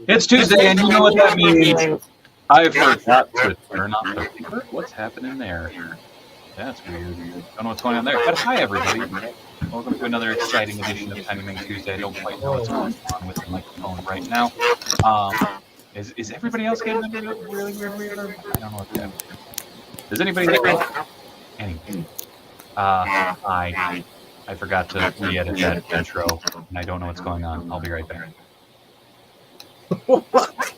It's Tuesday, and you know what that means. I forgot to turn off the reverb. What's happening there? That's weird. Don't know what's going on there. But hi, everybody. Welcome to another exciting edition of Tiny Meng Tuesday. I don't quite know what's going on with the microphone right now. Is everybody else getting a really weird reverb? I don't know what's happening. Does anybody hear me? Anyway. I forgot to re-edit that intro, and I don't know what's going on. I'll be right back.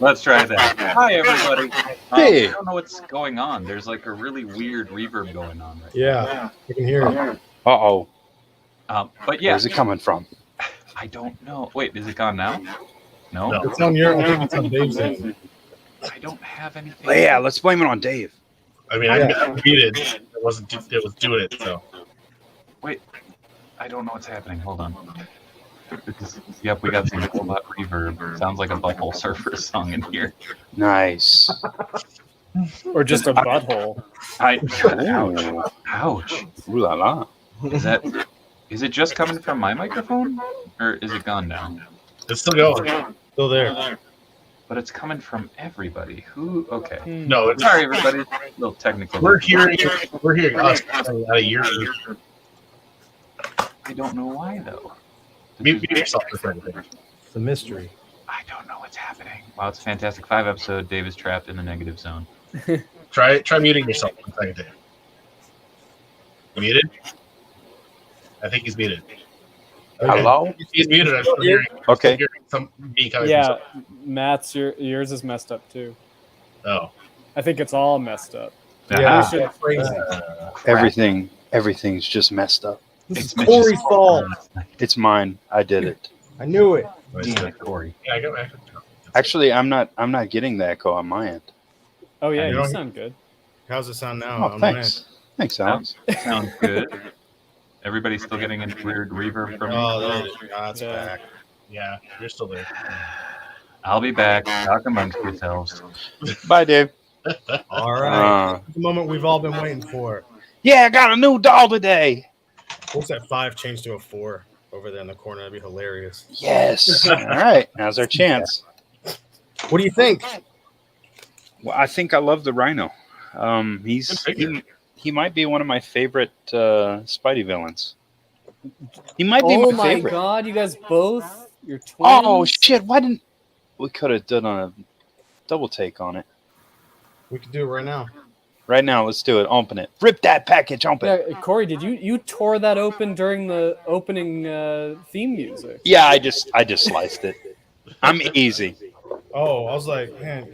Let's try that. Hi, everybody. Hey. I don't know what's going on. There's like a really weird reverb going on right Yeah, I can hear it. Uh-oh. But yeah. Where's it coming from? I don't know. Wait, is it gone now? No? It's on your, I think it's on Dave's end. I don't have anything. Well, yeah, let's blame it on Dave. I mean, I muted. It was doing it, so. Wait, I don't know what's happening. Hold on. Yep, we got some robot reverb. Sounds like a Butthole Surfer song in here. Nice. Or just a butthole. Ouch. Ooh la la. Is it just coming from my microphone? Or is it gone now? It's still going. Still there. But it's coming from everybody. Who? Okay. No, it's Sorry, everybody. A little technical. We're hearing us out of your ear. I don't know why, though. Mute yourself for a second. It's a mystery. I don't know what's happening. Wow, it's a Fantastic 5 episode. Dave is trapped in the negative zone. Try muting yourself for a second, Dave. You muted? I think he's muted. Okay. Hello? He's muted. I'm still hearing, Okay. some me coming Yeah, Matt's yours is messed up too. from Oh. I think it's all messed up. Yeah, Ah, should- crazy. Everything's just messed up. This is it's Corey's Mitch's fault. It's mine. I did it. I knew it. Damn it, Corey. Yeah, I got my Actually, I'm not getting the echo on my end. Oh yeah, You you don't- sound good. How's it sound now? Oh, thanks. Thanks, Alex. Sounds good. Everybody's still getting a weird reverb from me. Oh, there it is. It's Yeah. back. Yeah, you're still there. I'll be back. Talk amongst yourselves. Bye, Dave. All right. Uh, The moment we've all been waiting for. yeah, I got a new doll today. What's that 5 change to a 4 over there in the corner? That'd be hilarious. Yes. All right. Now's our chance. What do you think? Well, I think I love the Rhino. He might be one of my favorite Spidey villains. He might be Oh my my favorite. god, you guys both? You're twins? Oh shit! Why didn't we could have done a double take on it? We could do it right now. Right now, let's do it. Open it. Rip that package open. Yeah, Corey, did you tore that open during the opening theme music? Yeah, I just sliced it. I'm easy. Oh, I was like, man,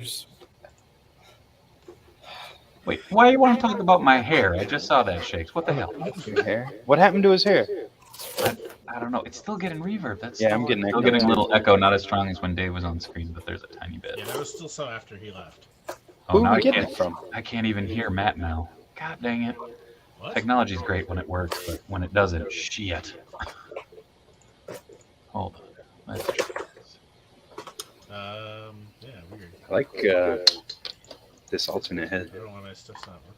Wait, why do you want to talk about my hair? I just saw that, Shakes. What the hell? Your hair? What happened to his hair? I don't know. It's still getting reverb. That's Yeah, I'm getting still echo, getting a too. little echo. Not as strong as when Dave was on screen, but there's a tiny bit. Yeah, that was still so after he left. Oh, Who now are we I getting can't, it from? I can't even hear Matt now. God dang it. What? Technology's great when it works, but when it doesn't, shit. Hold on. Let's try this. Yeah, weird. I like this alternate I head. don't know why my stuff's not working.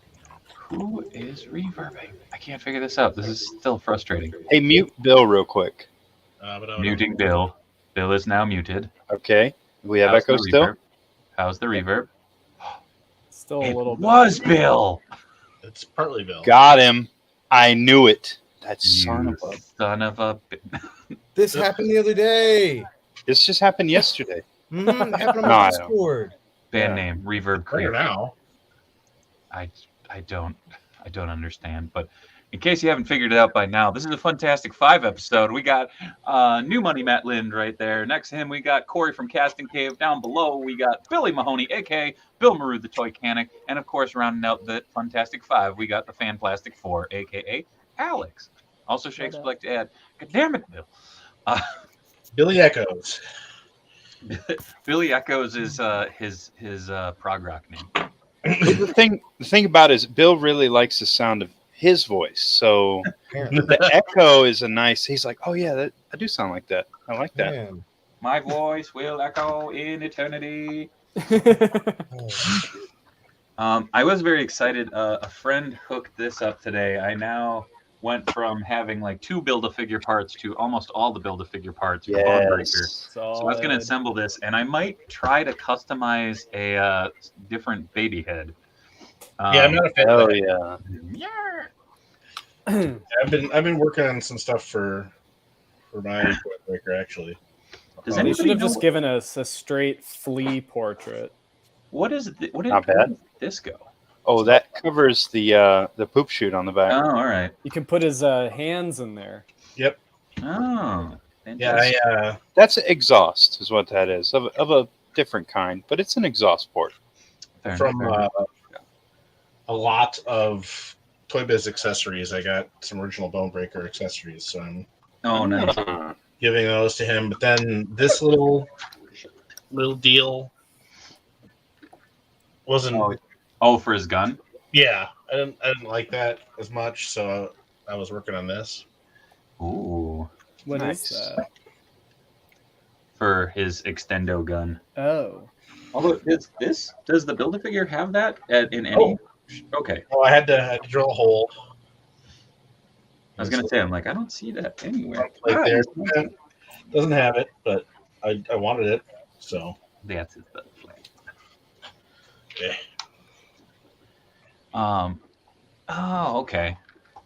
Who is reverbing? I can't figure this out. This is still frustrating. Hey, mute Bill real quick. But Muting Bill. Bill is now muted. Okay. We have How's echo the still. reverb? How's the reverb? Still a It little bit. was Bill. It's partly Bill. Got him. I knew it. That You son of a. son of a. this happened the other day. This just happened yesterday. It happened on No, my I don't. Discord. Band Yeah. name Reverb Clear Creep. now. I don't understand. But in case you haven't figured it out by now, this is a Fantastic 5 episode. We got new money Matt Lind right there. Next to him, we got Corey from Casting Cave. Down below, we got Billy Mahoney, aka Bill Maru, the Toy Canic. And of course, rounding out the Fantastic 5, we got the Fan Plastic 4, aka Alex. Also, Shakes would like to add, God damn it, Bill. Billy Echoes. Billy Echoes is his prog rock name. The thing about it is Bill really likes the sound of his voice. So the echo is a nice. He's like, oh yeah, I do sound like that. I like that. Man. My voice will echo in eternity. I was very excited. A friend hooked this up today. I now went from having like 2 Build-A-Figure parts to almost all the Build-A-Figure parts for Bone Breaker. Yes. So I was going to assemble this, and I might try to customize a different baby head. Yeah, I'm not a fan of Oh that. yeah. I've been working on some stuff for my Bone Breaker actually. Does You anybody should have know just given us a straight flea portrait. what is Not bad. where does this go? Oh, that covers the poop chute on the back. Oh, all right. You can put his hands in there. Yep. Oh, Yeah, That's exhaust, is what that is, of a different kind, but it's an exhaust port. fair from enough. a lot of Toy Biz accessories. I got some original Bone Breaker accessories, so I'm Oh, nice. giving those to him. But then this little deal wasn't. Oh, for his gun? Yeah, I didn't like that as much, so I was working on this. Ooh. What is Nice. that? For his extendo gun. Oh. Although, does the Build-A-Figure have that in any? Okay. Well, I had to drill a hole. I was going to say, I'm like, I don't see that anywhere. Like there, doesn't have it, but I wanted it, so That's his butt flame. okay. Oh, okay.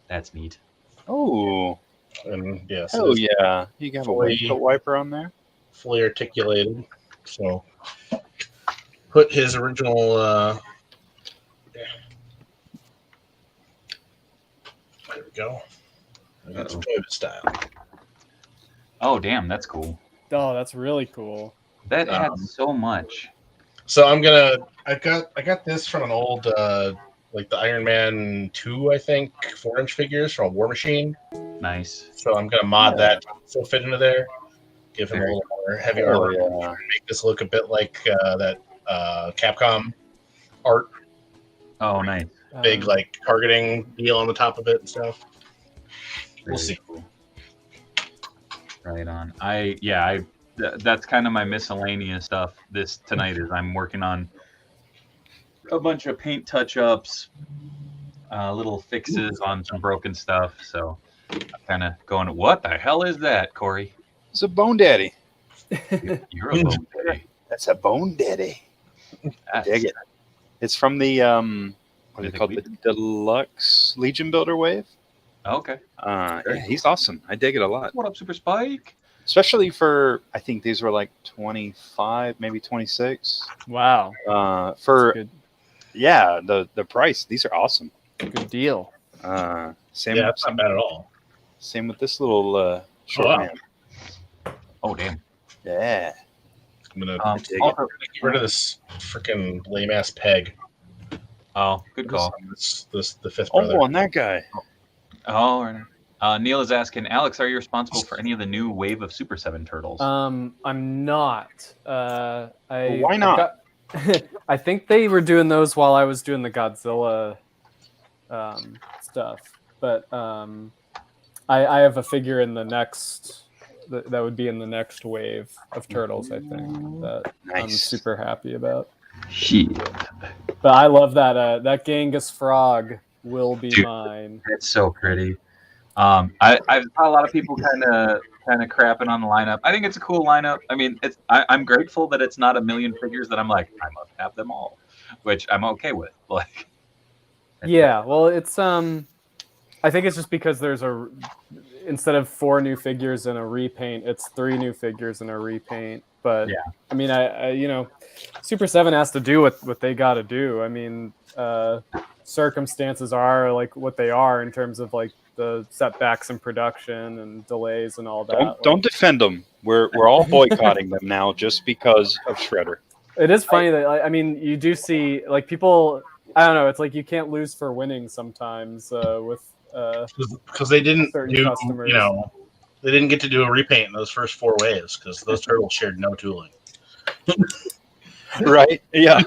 That's neat. Oh, And yes, oh yeah. You got a Fully- windshield wiper on there? fully articulated. So put his original there we go. I got some Toy Biz style. Oh, damn, that's cool. Oh, that's really cool. That adds so much. So I got this from an old like the Iron Man 2, I think, 4-inch figures from War Machine. Nice. So I'm gonna mod that so fit into there. Give him a little more heavy Oh armor. yeah. Make this look a bit like that Capcom art, Oh, nice. big like targeting deal on the top of it and stuff. We'll Very see. cool. Right on. That's kind of my miscellaneous stuff this tonight is I'm working on a bunch of paint touch-ups, little fixes on some broken stuff. So I'm kind of going, what the hell is that, Corey? It's a Bone Daddy. You're a bone daddy. That's a Bone Daddy. I dig it. It's from the what is it called? The Deluxe Legion Builder Wave. Okay. Yeah, he's awesome. I dig it a lot. What up, Super Spike? Especially for, I think these were like 25, maybe 26. Wow. For Good, yeah, the price. These are awesome. good deal. Same. Yeah, that's not bad at all. Same with this little short wow. man. Oh, damn. Yeah. I'm gonna Also, get rid of this freaking lame ass peg. oh, good call. This the fifth brother. Oh, on that guy. Oh, right. Neil is asking, Alex, are you responsible for any of the new wave of Super 7 turtles? I'm not. Why not? I think they were doing those while I was doing the Godzilla stuff, but I have a figure in the next that would be in the next wave of turtles. I think that I'm Nice. super happy about. Shit. But I love that that Genghis frog will be Dude. mine. It's so pretty. I've saw a lot of people kind of crapping on the lineup. I think it's a cool lineup. I mean, I'm grateful that it's not a million figures that I'm like, I must have them all, which I'm okay with. Like, Yeah, well, it's I think it's just because there's instead of 4 new figures and a repaint, it's 3 new figures and a repaint. But Yeah. I mean, I Super 7 has to do what they got to do. I mean, circumstances are like what they are in terms of like the setbacks in production and delays and all that. Don't defend them. We're all boycotting them now just because of Shredder. It is funny that I mean, you do see like people. I don't know. It's like you can't lose for winning sometimes with. Because they didn't Certain do, customers. they didn't get to do a repaint in those first 4 waves because those turtles shared no tooling. Right? Yeah.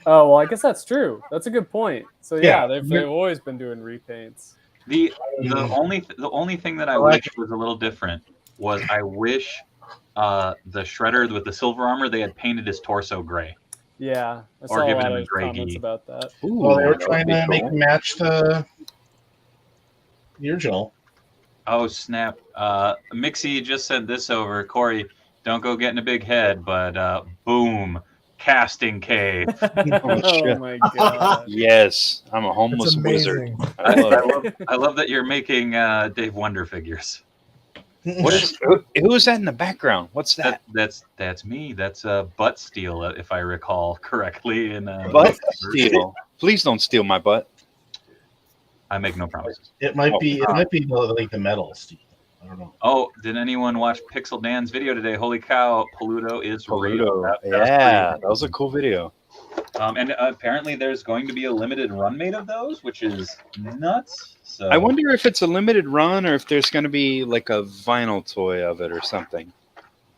Oh well, I guess that's true. That's a good point. So yeah, Yeah. they've always been doing repaints. the only thing that I wish was a little different was I wish the Shredder with the silver armor, they had painted his torso gray. Yeah, I Or saw a giving lot him a of gray comments gi. about that. Well, they were that would trying be to make cool. him match the original. Oh snap! Mixie just sent this over. Corey, don't go getting a big head, but boom, casting cave. Oh, Oh shit. my god. Yes, I'm a It's homeless wizard. amazing. I love it. I love that you're making Dave Wonder figures. What is? Who is that in the background? What's that? That's me. That's butt steel, if I recall correctly. In Butt steal. Please don't steal my butt. I make no promises. It might be like the metal steel. I don't know. Oh, did anyone watch Pixel Dan's video today? Holy cow, Paluto is real. Paluto. That was Yeah, pretty that was a cool video. And apparently there's going to be a limited run made of those, which is nuts. So I wonder if it's a limited run or if there's going to be like a vinyl toy of it or something.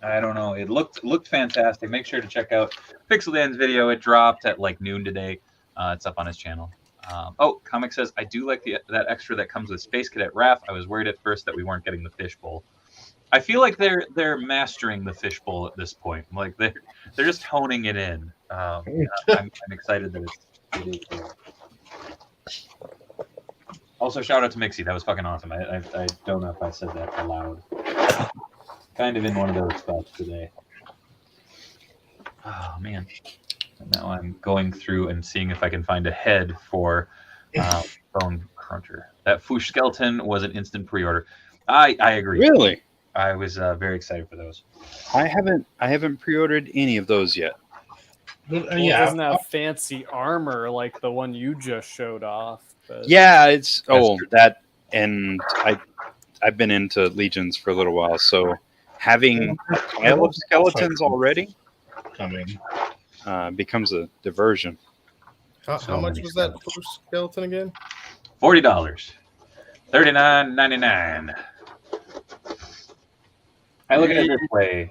I don't know. It looked fantastic. Make sure to check out Pixel Dan's video. It dropped at like noon today. It's up on his channel. Comic says, I do like that extra that comes with Space Cadet Raph. I was worried at first that we weren't getting the fishbowl. I feel like they're mastering the fishbowl at this point. Like they're just honing it in. I'm excited that it is there. Also, shout out to Mixie. That was fucking awesome. I don't know if I said that aloud. Kind of in one of those spots today. Oh man. Now I'm going through and seeing if I can find a head for Bone Cruncher. That Foosh skeleton was an instant pre-order. I agree. Really? I was very excited for those. I haven't pre-ordered any of those yet. Well, it doesn't have fancy armor like the one you just showed off. But... Yeah, it's that, and I've been into Legions for a little while, so having a pile of skeletons already becomes a diversion. How much was that first skeleton again? $40. $39.99. I look at it this way.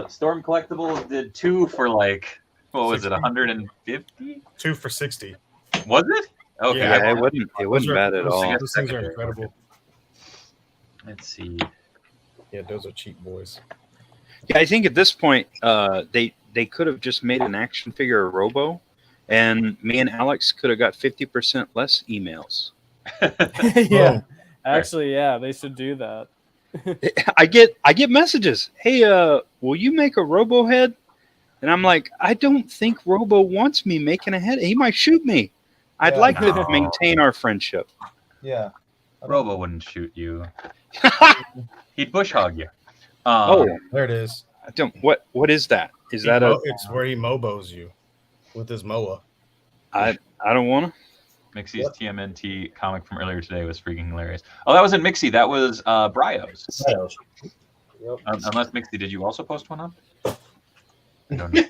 Storm Collectibles did 2 for like, what was it, 150? 2 for 60. Was it? Okay. Yeah, it wasn't bad at all. Those things are incredible. Let's see. Yeah, those are cheap boys. Yeah, I think at this point, they could have just made an action figure of Robo, and me and Alex could have got 50% less emails. Yeah, actually, yeah, they should do that. I get messages. Hey, will you make a Robo head? And I'm like, I don't think Robo wants me making a head. He might shoot me. I'd like to maintain our friendship. Yeah. Robo wouldn't shoot you. He'd bush hog you. There it is. I don't. What is that? Is that It's where he mobos you with his moa. I don't want to. Mixie's TMNT comic from earlier today was freaking hilarious. Oh, that wasn't Mixie. That was Bryos. Yep. Unless Mixie, did you also post one up? I don't know.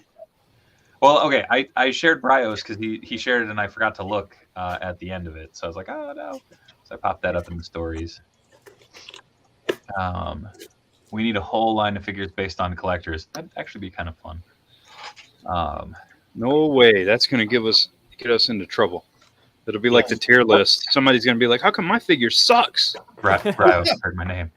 Well, okay. I shared Bryos because he shared it and I forgot to look at the end of it. So I was like, oh no. So I popped that up in the stories. We need a whole line of figures based on collectors. That'd actually be kind of fun. No way. That's going to get us into trouble. It'll be like the tier list. Somebody's going to be like, how come my figure sucks? Bryos heard my name.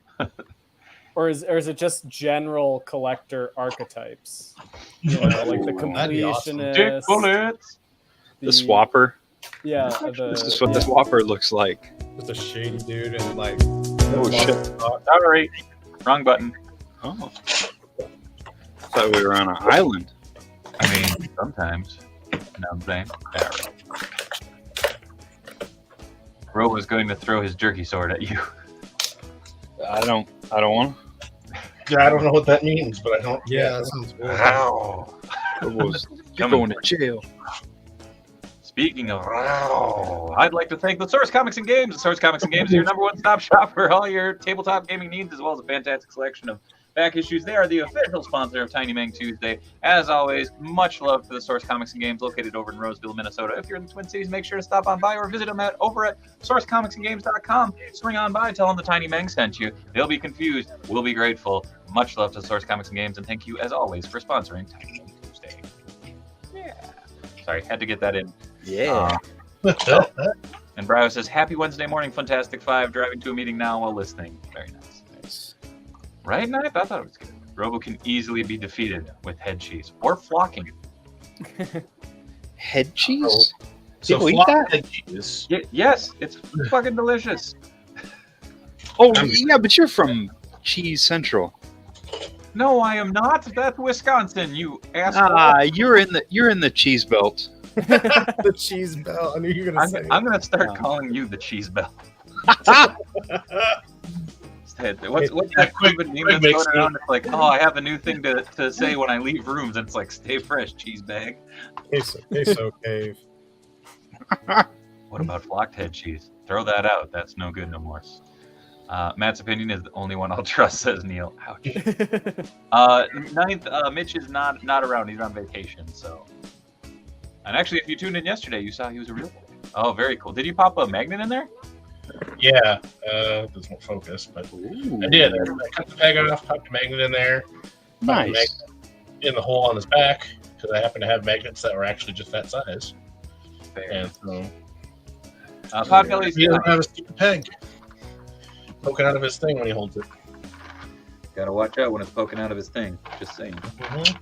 Or is it just general collector archetypes? You know, like the completionist. Dick bullets. The swapper. Yeah. This is what the swapper looks like. Just a shady dude and like. Oh shit! Sorry, wrong button. Oh, thought we were on an island. I mean, sometimes. You know what I'm saying? Yeah, right. Ro was going to throw his jerky sword at you. I don't want Yeah, I don't know what that means, but I don't. Yeah, that sounds good. Wow. to. You're going to jail. Speaking of I'd like to thank the Source Comics and Games. The Source Comics and Games is your number one stop shop for all your tabletop gaming needs, as well as a fantastic selection of back issues. They are the official sponsor of Tiny Meng Tuesday. As always, much love to the Source Comics and Games, located over in Roseville, Minnesota. If you're in the Twin Cities, make sure to stop on by or visit them over at sourcecomicsandgames.com. Swing on by, tell them the Tiny Meng sent you. They'll be confused. We'll be grateful. Much love to Source Comics and Games, and thank you, as always, for sponsoring Tiny Meng Tuesday. Yeah. Sorry, had to get that in. Yeah. And Brio says, happy Wednesday morning, Fantastic 5. Driving to a meeting now while listening. Very nice. Right, Knife? I thought it was good. Robo can easily be defeated with head cheese or flocking. Head cheese? So People eat flock that? head cheese. Yes, it's fucking delicious. Oh, yeah, but you're from Cheese Central. No, I am not. That's Wisconsin, you asshole. You're in the Cheese Belt. The cheese bell. I knew you were gonna say. I'm gonna start calling you the Cheese Bell. What's that stupid meme that's going around? It's like, oh, I have a new thing to say when I leave rooms. And it's like, stay fresh, cheese bag. Queso cave. What about flocked head cheese? Throw that out. That's no good no more. Matt's opinion is the only one I'll trust, says Neil. Ouch. Ninth, Mitch is not around. He's on vacation, so. And actually, if you tuned in yesterday, you saw he was a real boy. Oh, very cool. Did you pop a magnet in there? Yeah, this won't focus, but I did. I cut the tag off, popped a magnet in there. Nice. In the hole on his back, because I happen to have magnets that were actually just that size. Fair. And so, Podbelly's he doesn't have a stupid peg poking out of his thing when he holds it. gotta watch out when it's poking out of his thing. Just saying. Mm-hmm.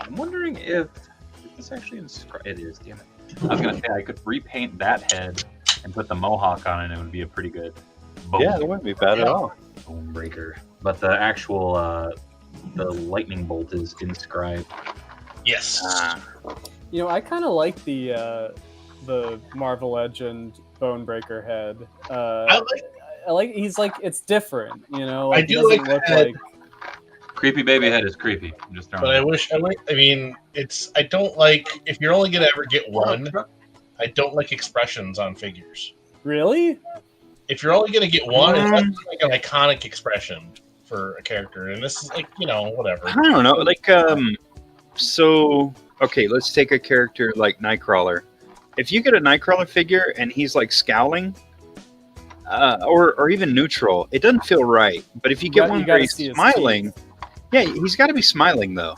I'm wondering if this actually inscribed. It is, damn it. I was gonna say I could repaint that head and put the mohawk on it, and it would be a pretty good bone, Yeah, that wouldn't be bad at all. bone breaker. But the actual the lightning bolt is inscribed. Yes. You know, I kind of like the Marvel Legend Bonebreaker head. I like he's like it's different, you know. Like, I do he doesn't like look the head. like Creepy baby head is creepy. I'm just throwing. But I mean, I don't like, if you're only going to ever get one, I don't like expressions on figures. really. If you're only going to get one, it's not like an iconic expression for a character. And this is like, whatever. I don't know. Like, so, okay, let's take a character like Nightcrawler. If you get a Nightcrawler figure and he's like scowling, or even neutral, it doesn't feel right. But if you get one where he's smiling, yeah, he's got to be smiling though.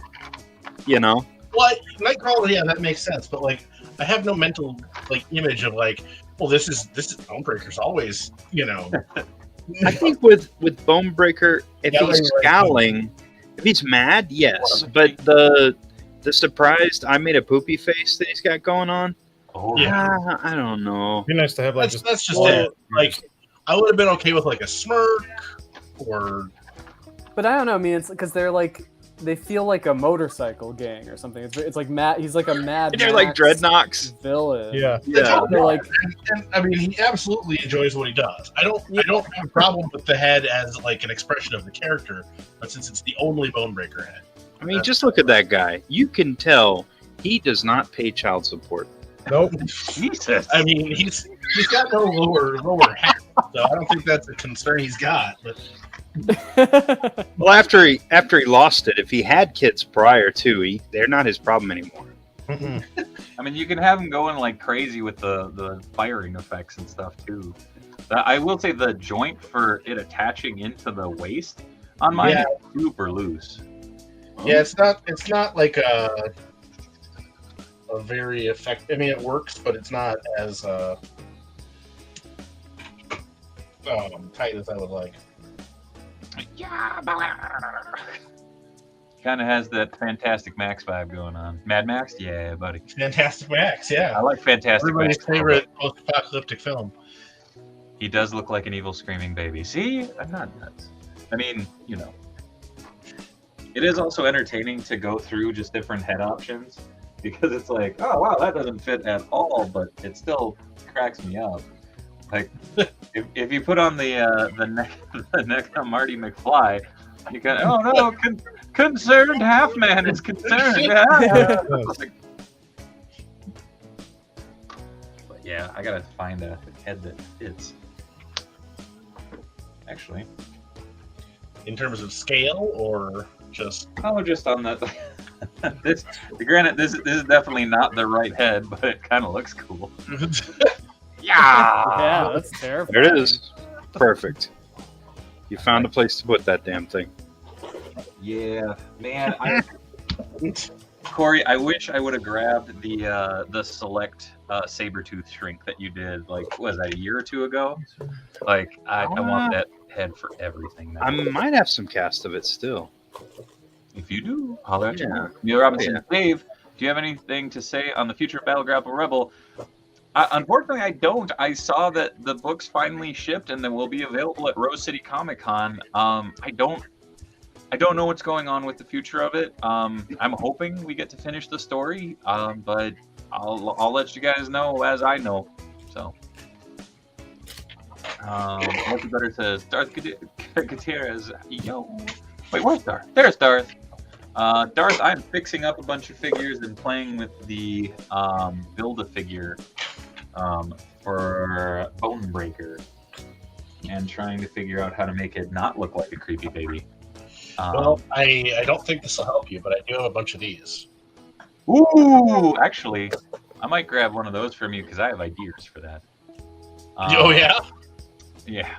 You know. Well, Nightcrawler, yeah, that makes sense. But like, I have no mental like image of like, well, this is Bonebreaker's always, I think with Bonebreaker, if Yeah, he's right. scowling, if he's mad, yes. But the surprised I made a poopy face that he's got going on, Oh, Yeah. I don't know. It'd be nice to have like That's just it. Like, I would have been okay with like a smirk or. But I don't know. I mean, it's because they feel like a motorcycle gang or something. It's like Matt. He's like a mad. And they're like Max dreadnocks. villain. Yeah. Yeah. They're like, And, I mean, he absolutely enjoys what he does. I don't have a problem with the head as like an expression of the character, but since it's the only Bonebreaker head, I mean, just look at that guy. You can tell he does not pay child support. nope. Jesus. I mean, he's got no lower half, so I don't think that's a concern he's got. But Well, after he lost it, if he had kids prior to, they're not his problem anymore. Mm-mm. I mean, you can have him going like crazy with the firing effects and stuff too. I will say the joint for it attaching into the waist on mine is super loose. yeah, it's not like a very effective. I mean, it works, but it's not as tight as I would like. Yeah, kind of has that Fantastic Max vibe going on. Mad Max, yeah, buddy. Fantastic Max, I yeah. like Fantastic Everybody's Max. favorite post-apocalyptic film. He does look like an evil screaming baby. See, I'm not nuts. I mean, it is also entertaining to go through just different head options because it's like, oh wow, that doesn't fit at all, but it still cracks me up. Like, if you put on the neck on Marty McFly, you got concerned half man is concerned. But yeah, I gotta find a head that fits. Actually, In terms of scale, or just just on that. Granted, this is definitely not the right head, but it kind of looks cool. yeah, that's terrible. There it is. Perfect. You found a place to put that damn thing. Yeah, man. Corey, I wish I would have grabbed the select Sabretooth shrink that you did, like, what was that, a year or two ago? Like, I want that head for everything now. I might have some cast of it still. If you do, holler at Yeah. you. Neil Robinson, Yeah. Dave, do you have anything to say on the future of Battle Grapple Rebel? Unfortunately, I don't. I saw that the books finally shipped and they will be available at Rose City Comic Con. I don't know what's going on with the future of it. I'm hoping we get to finish the story, but I'll let you guys know as I know. So, what's better to Darth Gutierrez? Yo, wait, where's Darth? There's Darth. Darth, I'm fixing up a bunch of figures and playing with the Build-A-Figure for Bone Breaker, and trying to figure out how to make it not look like a creepy baby. Well, I don't think this will help you, but I do have a bunch of these. Ooh, actually, I might grab one of those from you because I have ideas for that. Oh yeah. Yeah.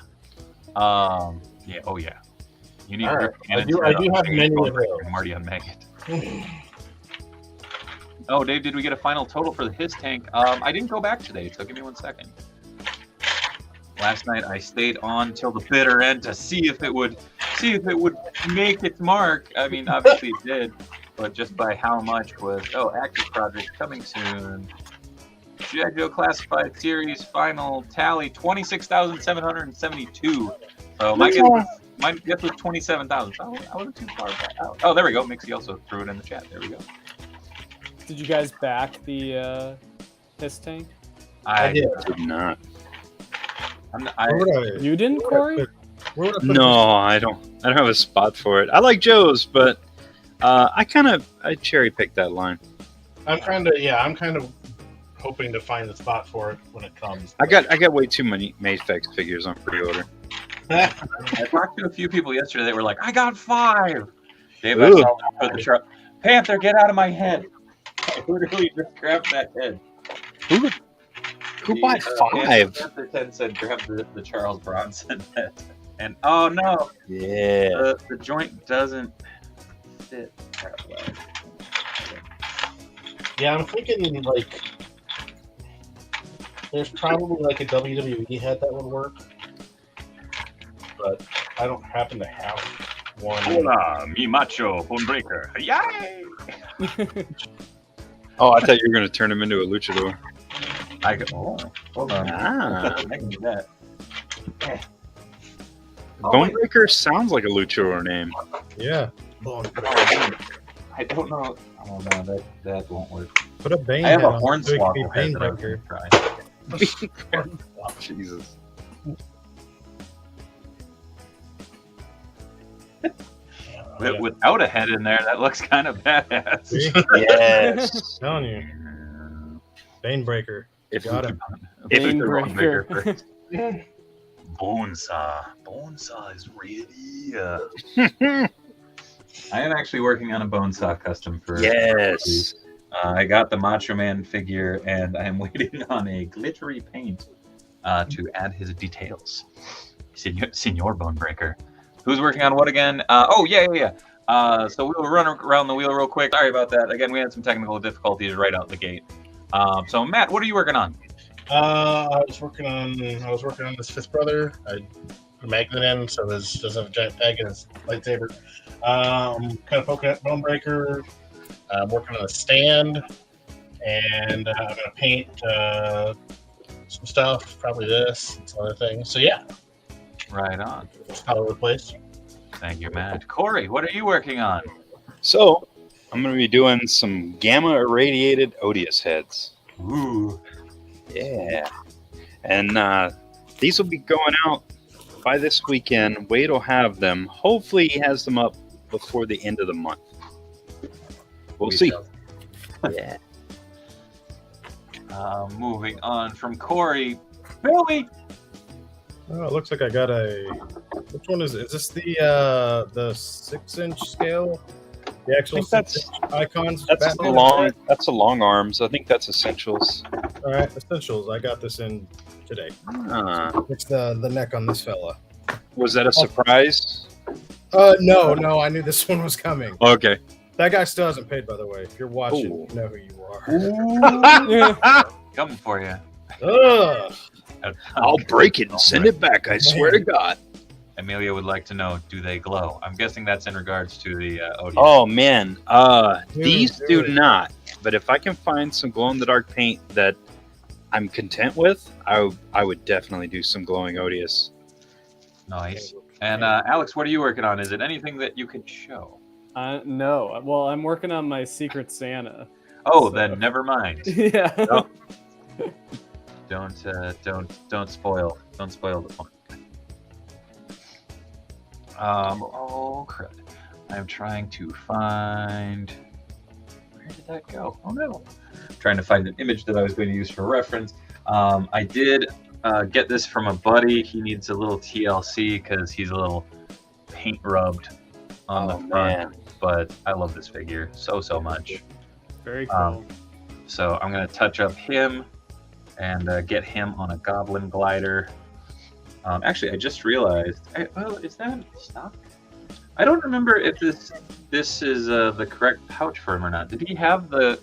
Yeah. Oh yeah. You need. Right. I do have many of those. Marty on Maggot. Oh, Dave, did we get a final total for his tank? I didn't go back today, so give me 1 second. Last night I stayed on till the bitter end to see if it would make its mark. I mean, obviously it did, but just by how much was active project coming soon. G.I. Joe Classified Series final tally 26,772. So my guess was 27,000. So I wasn't too far back out. Oh, there we go. Mixie also threw it in the chat. There we go. Did you guys back the his tank? I did not. You didn't, Corey? No, I don't have a spot for it. I like Joe's, but I cherry picked that line. I'm kind of hoping to find the spot for it when it comes. I got way too many Mayfix figures on pre-order. I talked to a few people yesterday that were like, I got 5. Dave, I saw them put the truck. Panther, get out of my head. I literally just grabbed that head. Who bought 5? Panther 10 said grab the Charles Bronson head. And oh no. Yeah. The joint doesn't fit that way. Yeah, I'm thinking like there's probably like a WWE head that would work, but I don't happen to have one. Hola, mi macho, bone breaker. Yay! Oh, I thought you were going to turn him into a luchador. Hold on. I can do that. Bonebreaker sounds like a luchador name. Yeah. I don't know. Oh no, that won't work. Put a Bane I have head a on horn so it could be swallow head Bane that I Breaker. can try. Jesus. Without a head in there, that looks kind of badass. See? Yes. Telling you. Bane Breaker. Got him. Bane Breaker. Bonesaw is ready. I am actually working on a Bonesaw custom for. Yes. I got the Macho Man figure, and I am waiting on a glittery paint to add his details. Senor Bonebreaker. Who's working on what again? Yeah. So we'll run around the wheel real quick. Sorry about that. Again, we had some technical difficulties right out the gate. So Matt, what are you working on? I was working on this fifth brother. I put a magnet in, so this doesn't have a giant peg and his lightsaber. Kind of poking at Bonebreaker. I'm working on a stand, and I'm gonna paint some stuff. Probably this and some other things. So yeah. Right on. All over the place. Thank you, Matt. Corey, what are you working on? So, I'm going to be doing some gamma irradiated Odious heads. Ooh. Yeah. And these will be going out by this weekend. Wade will have them. Hopefully, he has them up before the end of the month. We'll see. Yeah. Moving on from Corey. Billy! Oh, it looks like I got a. Which one is it? Is this the 6-inch scale? The actual 6-inch icons. That's the long. That's the long arms. I think that's essentials. All right, essentials. I got this in today. It's the neck on this fella. Was that a surprise? No. I knew this one was coming. Okay. That guy still hasn't paid, by the way. If you're watching, Ooh. you know who you are. Coming for you. Ugh. I'll break it and send it back. I swear to God. Amelia would like to know, do they glow? I'm guessing that's in regards to the Odious. Oh, man. These do not. But if I can find some glow-in-the-dark paint that I'm content with, I would definitely do some glowing Odious. Nice. And Alex, what are you working on? Is it anything that you could show? No. Well, I'm working on my Secret Santa. Oh, So- then never mind. Yeah. No. Don't spoil the fun. Oh crud! I'm trying to find. Where did that go? Oh no! I'm trying to find an image that I was going to use for reference. I did get this from a buddy. He needs a little TLC because he's a little paint rubbed on the front. But I love this figure so much. Very cool. So I'm gonna touch up him and get him on a goblin glider. Actually, I just realized. Well, is that stock? I don't remember if this is the correct pouch for him or not. Did he have the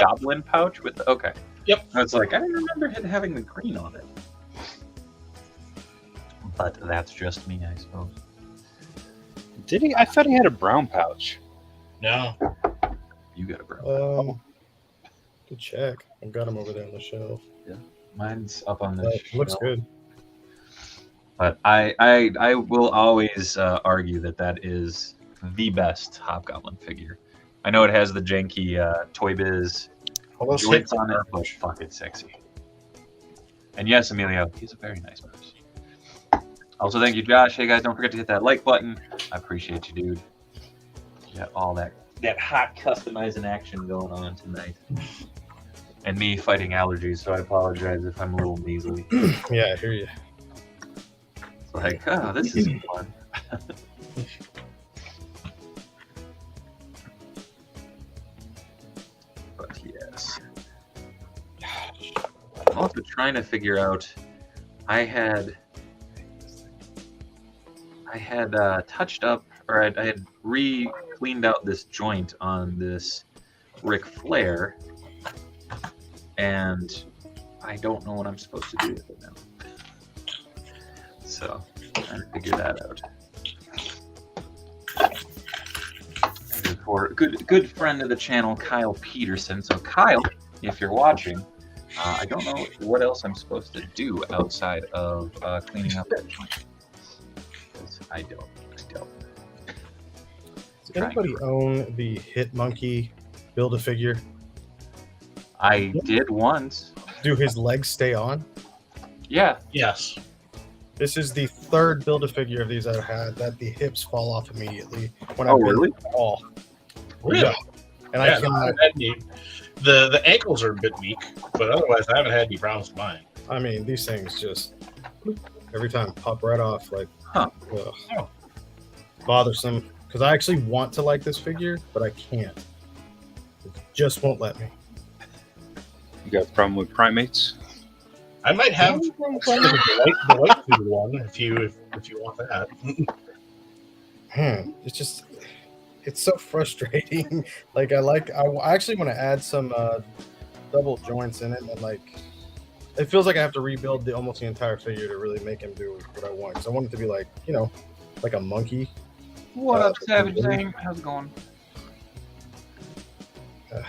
goblin pouch with? Okay. Yep. I was like, I didn't remember it having the green on it. But that's just me, I suppose. Did he? I thought he had a brown pouch. No. You got a brown. To check. I've got him over there on the shelf. Mine's up on the That looks shelf. good. But I will always argue that is the best Hobgoblin figure. I know it has the janky Toy Biz All those joints hits on it, but fuck, it's sexy. And yes, Emilio, he's a very nice mouse. Also, thank you, Josh. Hey guys, don't forget to hit that like button. I appreciate you, dude. You got all that hot customizing action going on tonight. And me fighting allergies, so I apologize if I'm a little measly. Yeah, I hear you. It's like, oh, this is fun. But yes. I'm also trying to figure out. I had touched up, or I had cleaned out this joint on this Ric Flair, and I don't know what I'm supposed to do with it now. So, trying to figure that out. For a good friend of the channel, Kyle Peterson. So, Kyle, if you're watching, I don't know what else I'm supposed to do outside of cleaning up that joint. Because I don't. Does anybody own the Hit Monkey Build-A-Figure? I did once. Do his legs stay on? Yeah. Yes. This is the third Build-A-Figure of these I've had that the hips fall off immediately when Oh, I've been really? all. Really? Yeah. And Yeah, I cannot. haven't had any- the ankles are a bit weak, but otherwise I haven't had any problems with mine. I mean, these things just every time pop right off. Like, Huh. ugh. Oh. Bothersome. Because I actually want to like this figure, but I can't. It just won't let me. You got a problem with primates? I might have the white food one if you want that. It's just, it's so frustrating. I actually want to add some double joints in it, and it feels like I have to rebuild almost the entire figure to really make him do what I want. Because I want it to be like a monkey. What up, Savage Zane? How's it going? I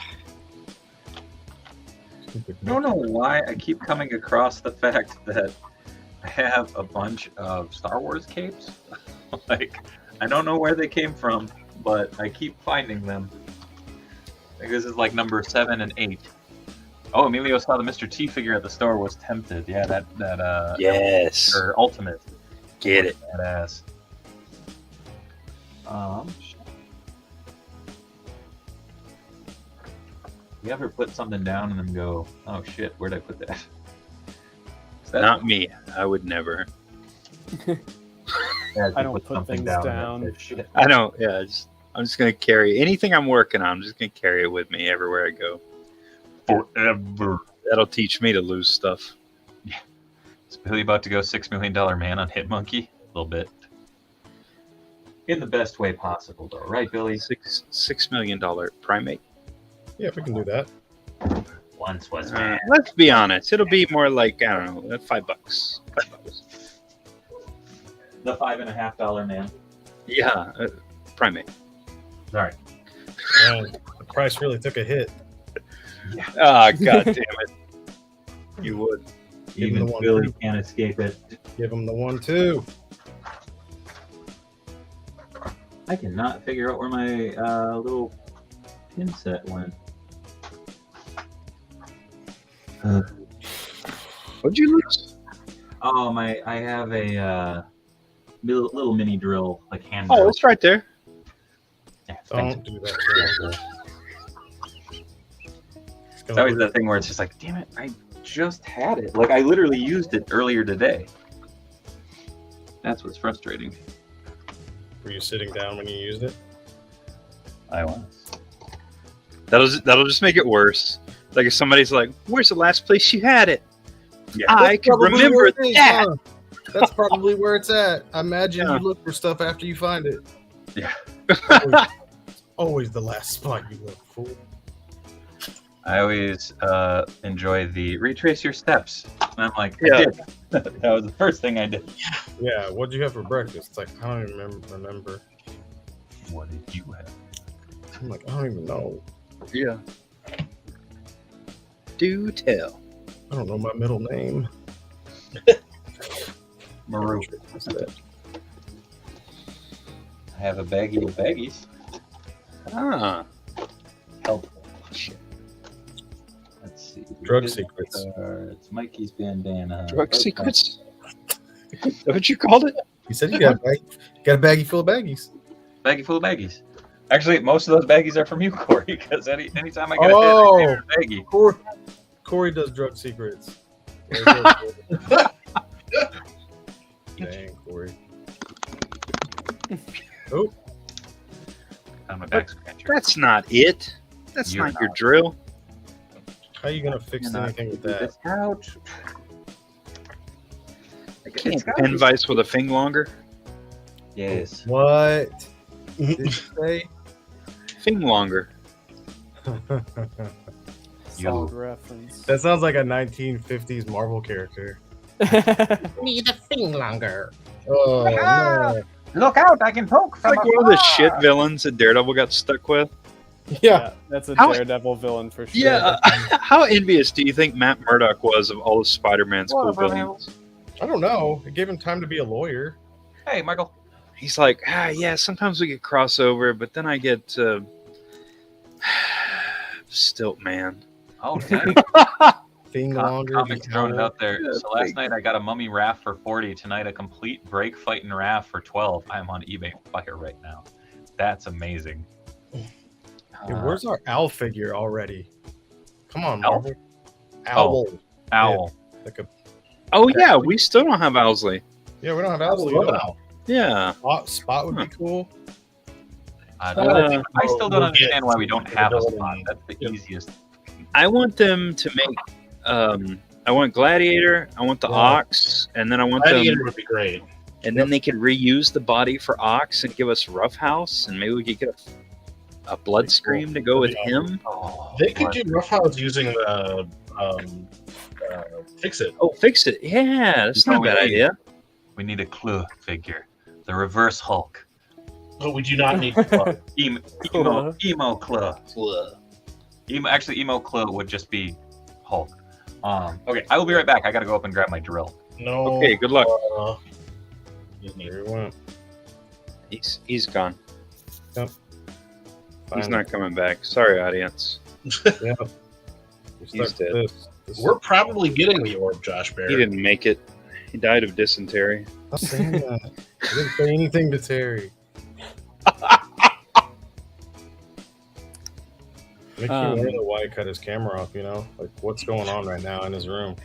don't know why I keep coming across the fact that I have a bunch of Star Wars capes. I don't know where they came from, but I keep finding them. I think this is like number 7 and 8. Oh, Emilio saw the Mr. T figure at the store, was tempted. Yeah, that Yes. or Ultimate. Get it. Badass. You ever put something down and then go, oh shit, where'd I put that? Is that Not me. I would never. Yeah, I you don't put something things and down. that's shit. I don't. Yeah. I'm just gonna carry anything I'm working on. I'm just gonna carry it with me everywhere I go. Forever. That'll teach me to lose stuff. Is Billy about to go $6 million man on Hitmonkey? A little bit. In the best way possible, though, right, Billy? $6 million primate. Yeah, we can do that. Once was man. Let's be honest. It'll be more like, I don't know, $5. The $5.50 man. Yeah, primate. Sorry. Man, the price really took a hit. Ah, god damn it. You would. Give him Even the 1, Billy 2. can't escape it. Give him the 1, 2. I cannot figure out where my little pin set went. What'd you lose? Oh, I have a little mini drill, like hand Oh, drill. it's right there. Yeah, thanks. Don't do that. It's always that thing where it's just like, damn it, I just had it. Like, I literally used it earlier today. That's what's frustrating. Were you sitting down when you used it? I was. That'll just make it worse. Like if somebody's like, "Where's the last place you had it?" Yeah. I can Probably remember where it is, that. huh? That's probably where it's at. I imagine Yeah. you look for stuff after you find it. Yeah. Always the last spot you look for. I always enjoy the retrace your steps. And I'm like, Yeah. I did. That was the first thing I did. Yeah, what'd you have for breakfast? It's like, I don't even remember. What did you have? I'm like, I don't even know. Yeah. Do tell. I don't know my middle name. Maru. I have a baggie of baggies. Ah. Helpful. Let's see. Drug secrets. It's Mikey's bandana. Drug secrets. Is that what you called it? You said you got a baggie full of baggies. Baggie full of baggies. Actually, most of those baggies are from you, Corey, because anytime I get Oh. a hit, I get a baggie. Corey does drug secrets. Dang, Corey. Oh, I'm a back scratcher. That's not it. That's You're not your drill. how you gonna fix anything with that? Ouch. Can't pen vice with a finger longer. Yes. What did you say? Finger longer. Solid reference. That sounds like a 1950s Marvel character. Need a thing longer. Oh, no. Look out! I can poke. It's like one of the shit villains that Daredevil got stuck with. Yeah. That's a How- Daredevil villain for sure. Yeah. How envious do you think Matt Murdock was of all of Spider-Man's cool villains? I don't know. It gave him time to be a lawyer. Hey, Michael. He's like, yeah, sometimes we get crossover, but then I get Stilt Man. Oh, dang. Thing longer. Comics the throwing it owl. out there. So last night I got a mummy raft for 40. Tonight a complete break fighting raft for 12. I'm on eBay fire right now. That's amazing. Dude, where's our owl figure already? Come on, Owl? Marvel. Owl. Owl. Like a Oh yeah, we still don't have Owlsley. yeah, we don't have I owls. love owl. Yeah. Spot would be cool. I Oh, still don't understand why we don't have a spot. That's the easiest. I want them to make I want Gladiator, I want the Yeah. Ox, and then I want them Gladiator would be great. and then they could reuse the body for Ox and give us Rough House, and maybe we could get a Blood Scream to go with him. Oh, They could do Rough House using the Fix It. Oh, Fix It. Yeah, that's not a bad idea. We need a Clue figure. The reverse Hulk. But we do not need to Emo Clue. Actually, Emo Clue would just be Hulk. Okay, I will be right back. I gotta go up and grab my drill. No. Okay, good luck. There we went. He's gone. Yep. He's not coming back. Sorry, audience. Yeah. He's dead. We're probably getting the orb, Josh He Barrett. didn't make it. He died of dysentery. Stop saying that. I didn't say anything to Terry. Makes me wonder why he cut his camera off, you know? Like, what's going on right now in his room?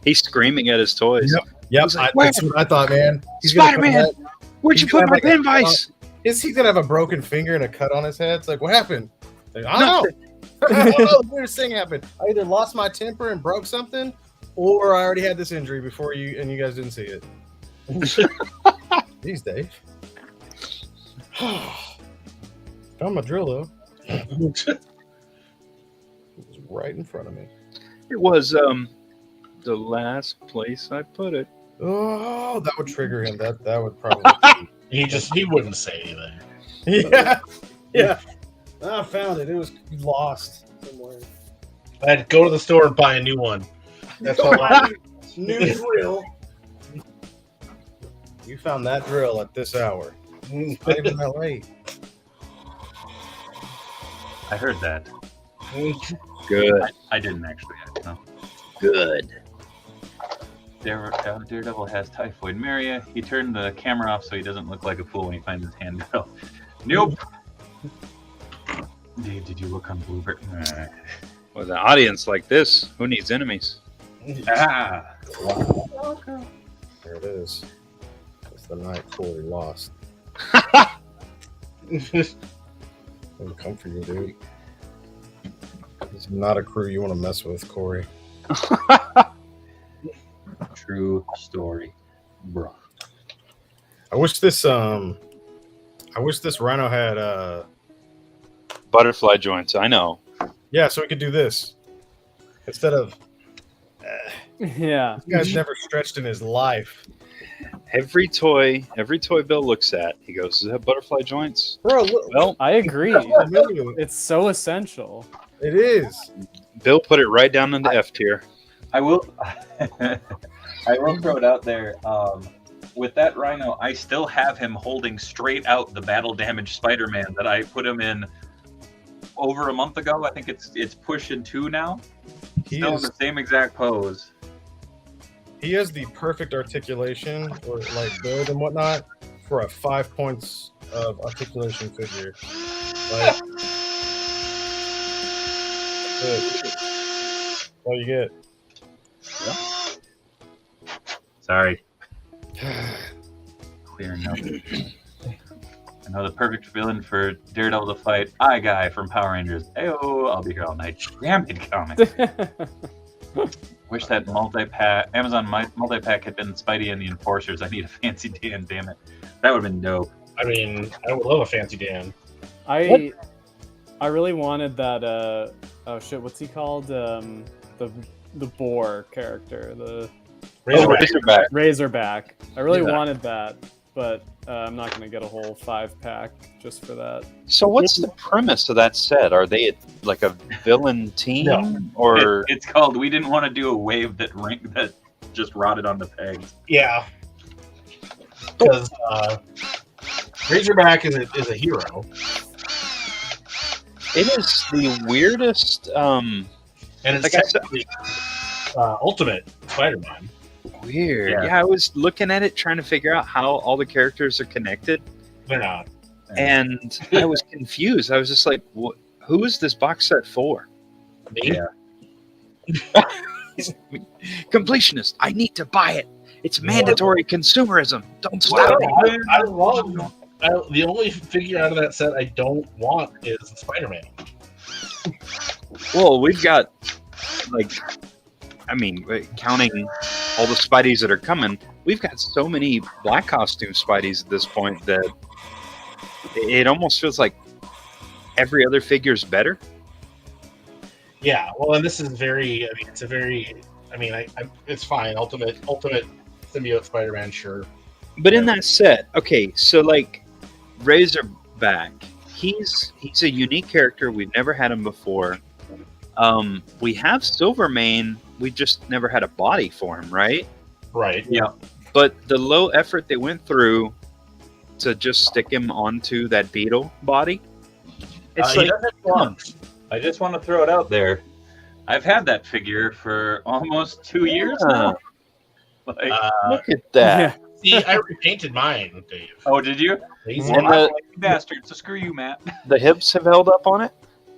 He's screaming at his toys. Yep, He's like, that's what I thought, man. He's gonna Spider-Man! come back- Where'd you He's put gonna my have like pen a- vice? Is he gonna have a broken finger and a cut on his head? It's like, what happened? Like, I don't know. I don't know. The weirdest thing happened. I either lost my temper and broke something, or I already had this injury before you and you guys didn't see it. Jeez, Dave. Found my drill though. It was right in front of me. It was the last place I put it. Oh, that would trigger him. That would probably. He wouldn't say anything. Yeah, yeah. I found it. It was lost somewhere. I had to go to the store and buy a new one. That's all. New drill. You found that drill at this hour. It's not even that late. I heard that. Good. I didn't actually. No. Good. Daredevil has typhoid Maria. He turned the camera off so he doesn't look like a fool when he finds his handrail. Nope. Dave, did you look on Bluebird? With an audience like this, who needs enemies? Ah. There it is. It's the night Corey lost. It'll come for you, dude. It's not a crew you want to mess with, Corey. True story, bro. I wish this rhino had Butterfly joints, I know. yeah, so we could do this. Instead of Yeah. this guy's never stretched in his life. Every toy Bill looks at, he goes, "Does it have butterfly joints?" Bro, look, Well, I agree. it It's so essential. is. Bill put it right down in the F tier. I will. I will throw it out there. With that rhino, I still have him holding straight out the battle damaged Spider-Man that I put him in over a month ago. I think it's pushing 2 now. Still in the same exact pose. He has the perfect articulation or like build and whatnot for a 5 points of articulation figure. Like, that's all you get. Sorry. Clearing up. I know the perfect villain for Daredevil to fight Eye Guy from Power Rangers. Ayo, I'll be here all night. Damn it, comics. Wish that Amazon multi-pack had been Spidey and the Enforcers. I need a Fancy Dan, damn it. That would have been dope. I mean, I would love a Fancy Dan. I really wanted that oh shit, what's he called? The boar character, the Razorback. I really wanted that, but I'm not going to get a whole 5-pack just for that. So what's the premise of that set? Are they like a villain team? No. Or It's called We Didn't Want to Do a Wave that just rotted on the pegs. Yeah. Because Razorback is a hero. it is the weirdest And it's Like I said- technically Ultimate Spider-Man. weird. Yeah. Yeah, I was looking at it trying to figure out how all the characters are connected, They're not. and I was confused. I was just like, who is this box set for? Me? Yeah. Completionist. I need to buy it. It's mandatory consumerism. Don't stop me. I love the only figure out of that set I don't want is Spider-Man. Well, we've got, like, I mean, counting all the Spideys that are coming, we've got so many black costume Spideys at this point that it almost feels like every other figure's better. Yeah, well, and this is very. I mean, it's a very. I mean, it's fine. Ultimate symbiote Spider-Man, sure. But in that set, okay, so like Razorback, he's a unique character. We've never had him before. We have Silvermane. We just never had a body for him, right? Right. Yeah. But the low effort they went through to just stick him onto that beetle body, it's He like, does have gloves. I just want to throw it out there. I've had that figure for almost 2 years now. Like, look at that. See, I repainted mine, Dave. oh, did you? Lazy. Well, And I'm the- like you bastard, so screw you, Matt. The hips have held up on it.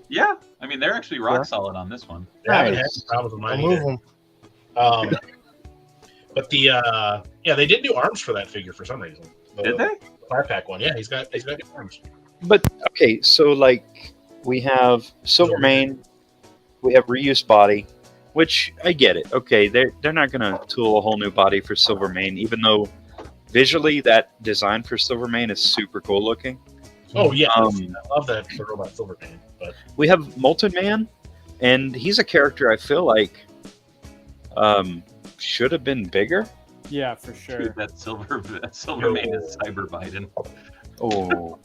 Yeah, I mean, they're actually rock Yeah. solid on this one. I haven't had Nice. any problems with I'll mine move either. them. But the yeah, they did do arms for that figure for some reason. The Did they? 5-pack one, yeah, he's got good arms. But okay, so like we have Silvermane, we have reused body, which I get it. Okay, they're not gonna tool a whole new body for Silvermane, even though visually that design for Silvermane is super cool looking. Oh yeah, Um, I love that the robot Silverman. But We have Molten Man, and he's a character I feel like should have been bigger. Yeah, for sure. Dude, that Silvermane is Cyber Biden. Oh,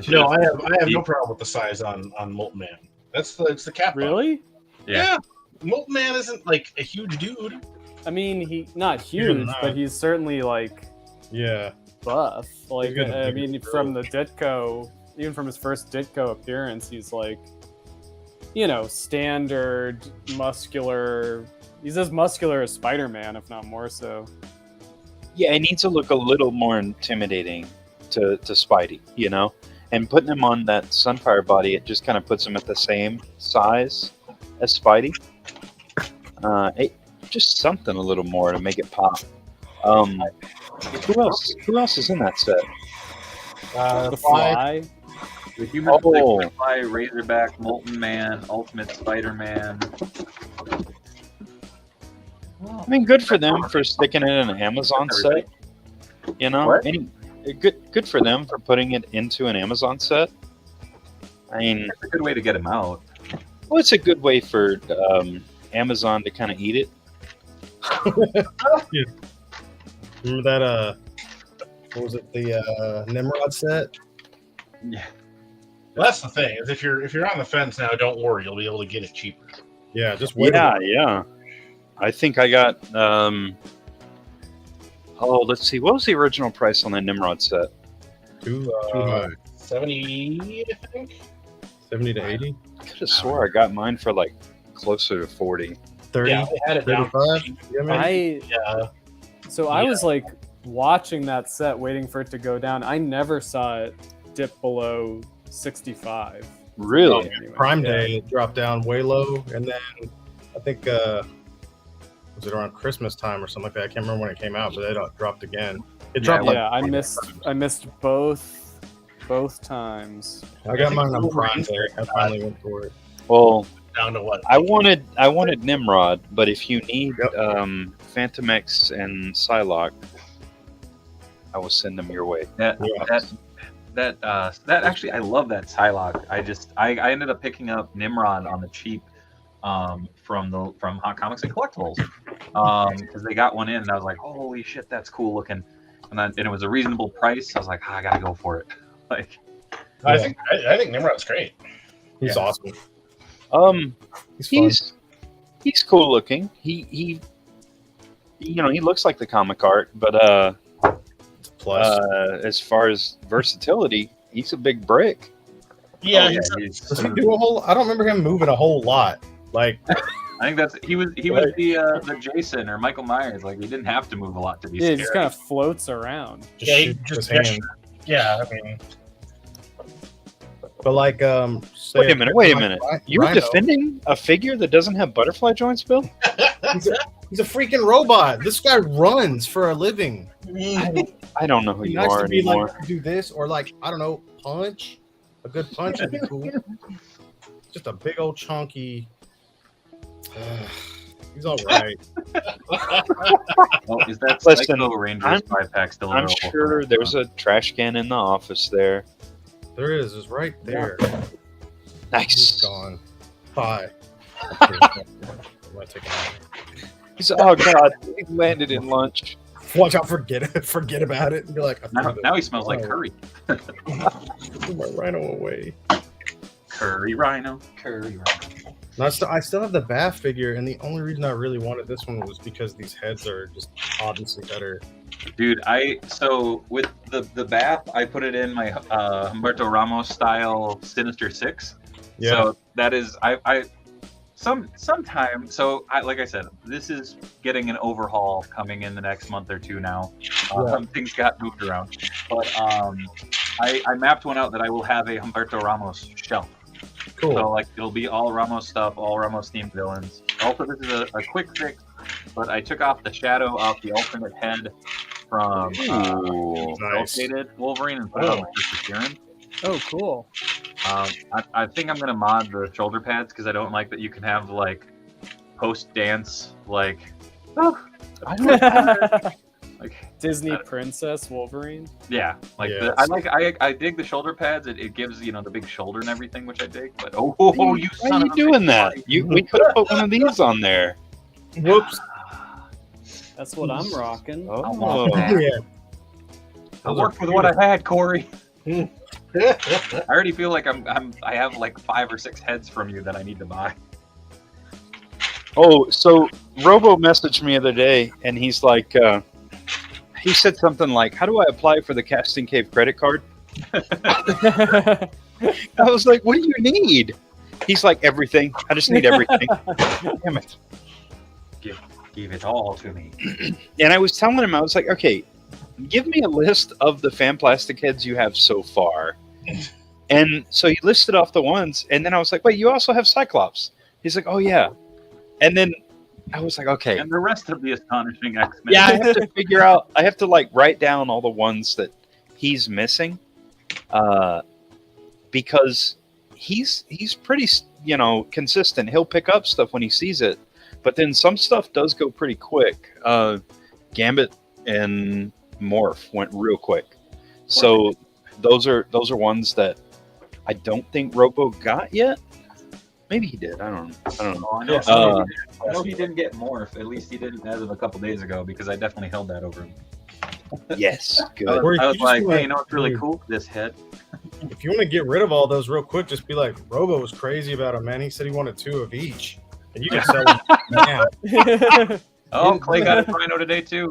no, I have no problem with the size on Molten Man. It's the cap. Really? Yeah. Molten Man isn't like a huge dude. I mean, he not You're huge, not. but he's certainly like Yeah. buff. Like, got a I bigger mean, build. from the Ditko, even from his first Ditko appearance, he's like, standard muscular. He's as muscular as Spider-Man, if not more so. Yeah, it needs to look a little more intimidating to Spidey, And putting him on that Sunfire body, it just kind of puts him at the same size as Spidey. Just something a little more to make it pop. Who else? Who else is in that set? The Fly. The Human Oh. Fly, Razorback, Molten Man, Ultimate Spider-Man. I mean, good for them for sticking it in an Amazon set. What? Good for them for putting it into an Amazon set. I mean, It's a good way to get him out. well, it's a good way for Amazon to kind of eat it. Remember that? What was it? The Nimrod set. Yeah. Well, that's the thing is if you're on the fence now, don't worry, you'll be able to get it cheaper. Yeah, just wait. Yeah. I think I got. Let's see. What was the original price on that Nimrod set? Too high. 70, I think. 70 to 80, I could have swore I got mine for like closer to 40. 30, Yeah, they had it down. 35. Yeah, man. Yeah. I was like watching that set, waiting for it to go down. I never saw it dip below 65. Really? Anyway, Prime yeah. Day it dropped down way low, and then I think was it around Christmas time or something like that? I can't remember when it came out, but it dropped again. It dropped like Yeah, I missed both times. I got mine on Prime Day. I finally went for it. Well, Down to what? I wanted Nimrod, but if you need Yep. Phantom X and Psylocke, I will send them your way. That actually, I love that Psylocke. I ended up picking up Nimrod on the cheap from Hot Comics and Collectibles because they got one in, and I was like, holy shit, that's cool looking, and it was a reasonable price. I was like, I gotta go for it. Like, I think Nimrod's great. He's Yeah. awesome. He's fun. He's cool looking. He looks like the comic art, but Plus, as far as versatility, he's a big brick. Yeah, oh, yeah, does he do a whole? I don't remember him moving a whole lot. Like, I think he was the Jason or Michael Myers. Like, he didn't have to move a lot to be Yeah, he scary. just kind of floats around. just Yeah, he shoot just his hand. yeah. I mean, But like, say Wait a minute. You were Rhino, defending a figure that doesn't have butterfly joints, Bill? He's a freaking robot. This guy runs for a living. I don't know who He you likes are to be anymore. like do this or like I don't know, punch. A good punch would be cool. Just a big old chunky. He's all right. Oh, is that Listen, Psycho Rangers 5-pack still I'm available? sure there's a trash can in the office there. There is. It's right there. He's Nice. gone. Bye. I'm gonna take it out. Oh god, he landed in lunch. Watch out! Forget about it. And be like, Now he smells like curry. Threw my rhino away. Curry Rhino. Curry Rhino. No, I still have the Bath figure, and the only reason I really wanted this one was because these heads are just obviously better. Dude, so with the bath, I put it in my Humberto Ramos style Sinister Six. Yeah. So that is sometime. So like I said, this is getting an overhaul coming in the next month or two now. Some things got moved around, but I mapped one out that I will have a Humberto Ramos shelf. Cool. So like it'll be all Ramos stuff, all Ramos themed villains. Also, this is a quick fix, but I took off the shadow off the alternate head from Ooh, nice. Rotated Wolverine and put it on Mr. Kieran. Oh, cool. I think I'm gonna mod the shoulder pads because I don't like that you can have like post dance like like Disney Princess Wolverine. yeah like Yeah, I dig the shoulder pads. It gives the big shoulder and everything, which I dig. But you why son are of you a doing bitch. that? We could have put one of these on there. Whoops. That's what I'm rocking. Oh, Yeah. I worked with what I had, Corey. I already feel like I have like 5 or 6 heads from you that I need to buy. Oh, so Robo messaged me the other day, and he's like, he said something like, "How do I apply for the Casting Cave credit card?" I was like, "What do you need?" He's like, "Everything. I just need everything." Damn it. Give it all to me. And I was telling him, I was like, "Okay, give me a list of the fan plastic heads you have so far." And so he listed off the ones, and then I was like, "Wait, you also have Cyclops?" He's like, "Oh yeah." And then I was like, "Okay." And the rest of the astonishing X-Men. Yeah, I have to figure out. I have to like write down all the ones that he's missing, because he's pretty consistent. He'll pick up stuff when he sees it, but then some stuff does go pretty quick. Gambit and Morph went real quick, so those are ones that I don't think Robo got yet. Maybe he did. I don't know. Oh, I know, Yeah. I know he didn't get Morph. At least he didn't as of a couple days ago, because I definitely held that over him. Yes, good. Or if I you was just like, wanna- hey, you know what's really cool? This head. If you want to get rid of all those real quick, just be like, Robo was crazy about them, man. He said he wanted 2 of each. And you can sell them now. Oh, Clay got his Rhino today too.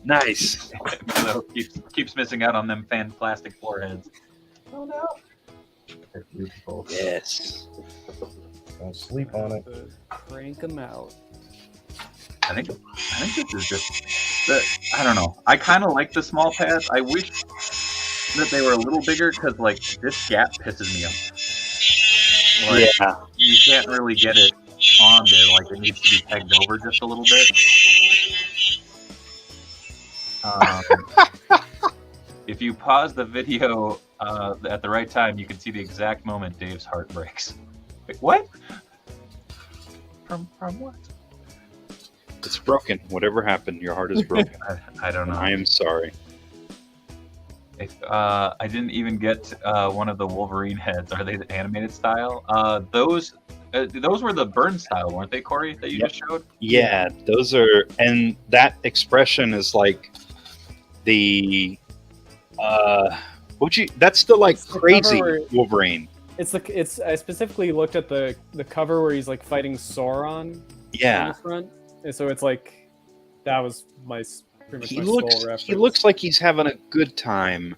Nice. So keeps missing out on them fan plastic foreheads. Oh no. They're beautiful. Yes. Don't sleep on it. Crank them out. I think this is just that. I don't know. I kind of like the small pads. I wish that they were a little bigger, because like this gap pisses me off. Like, Yeah. you can't really get it on there. Like it needs to be pegged over just a little bit. If you pause the video at the right time, you can see the exact moment Dave's heart breaks. Wait, what? From what? It's broken. Whatever happened, your heart is broken. I don't know. I am sorry. If, I didn't even get one of the Wolverine heads. Are they the animated style? Those were the burn style, weren't they, Corey? That you Yep. just showed. Yeah, those are, and that expression is like the that's the like It's the crazy cover where- Wolverine. I specifically looked at the cover where he's like fighting Sauron on Yeah, the front, and so it's like that was pretty much he my looks sole reference. he looks like he's having a good time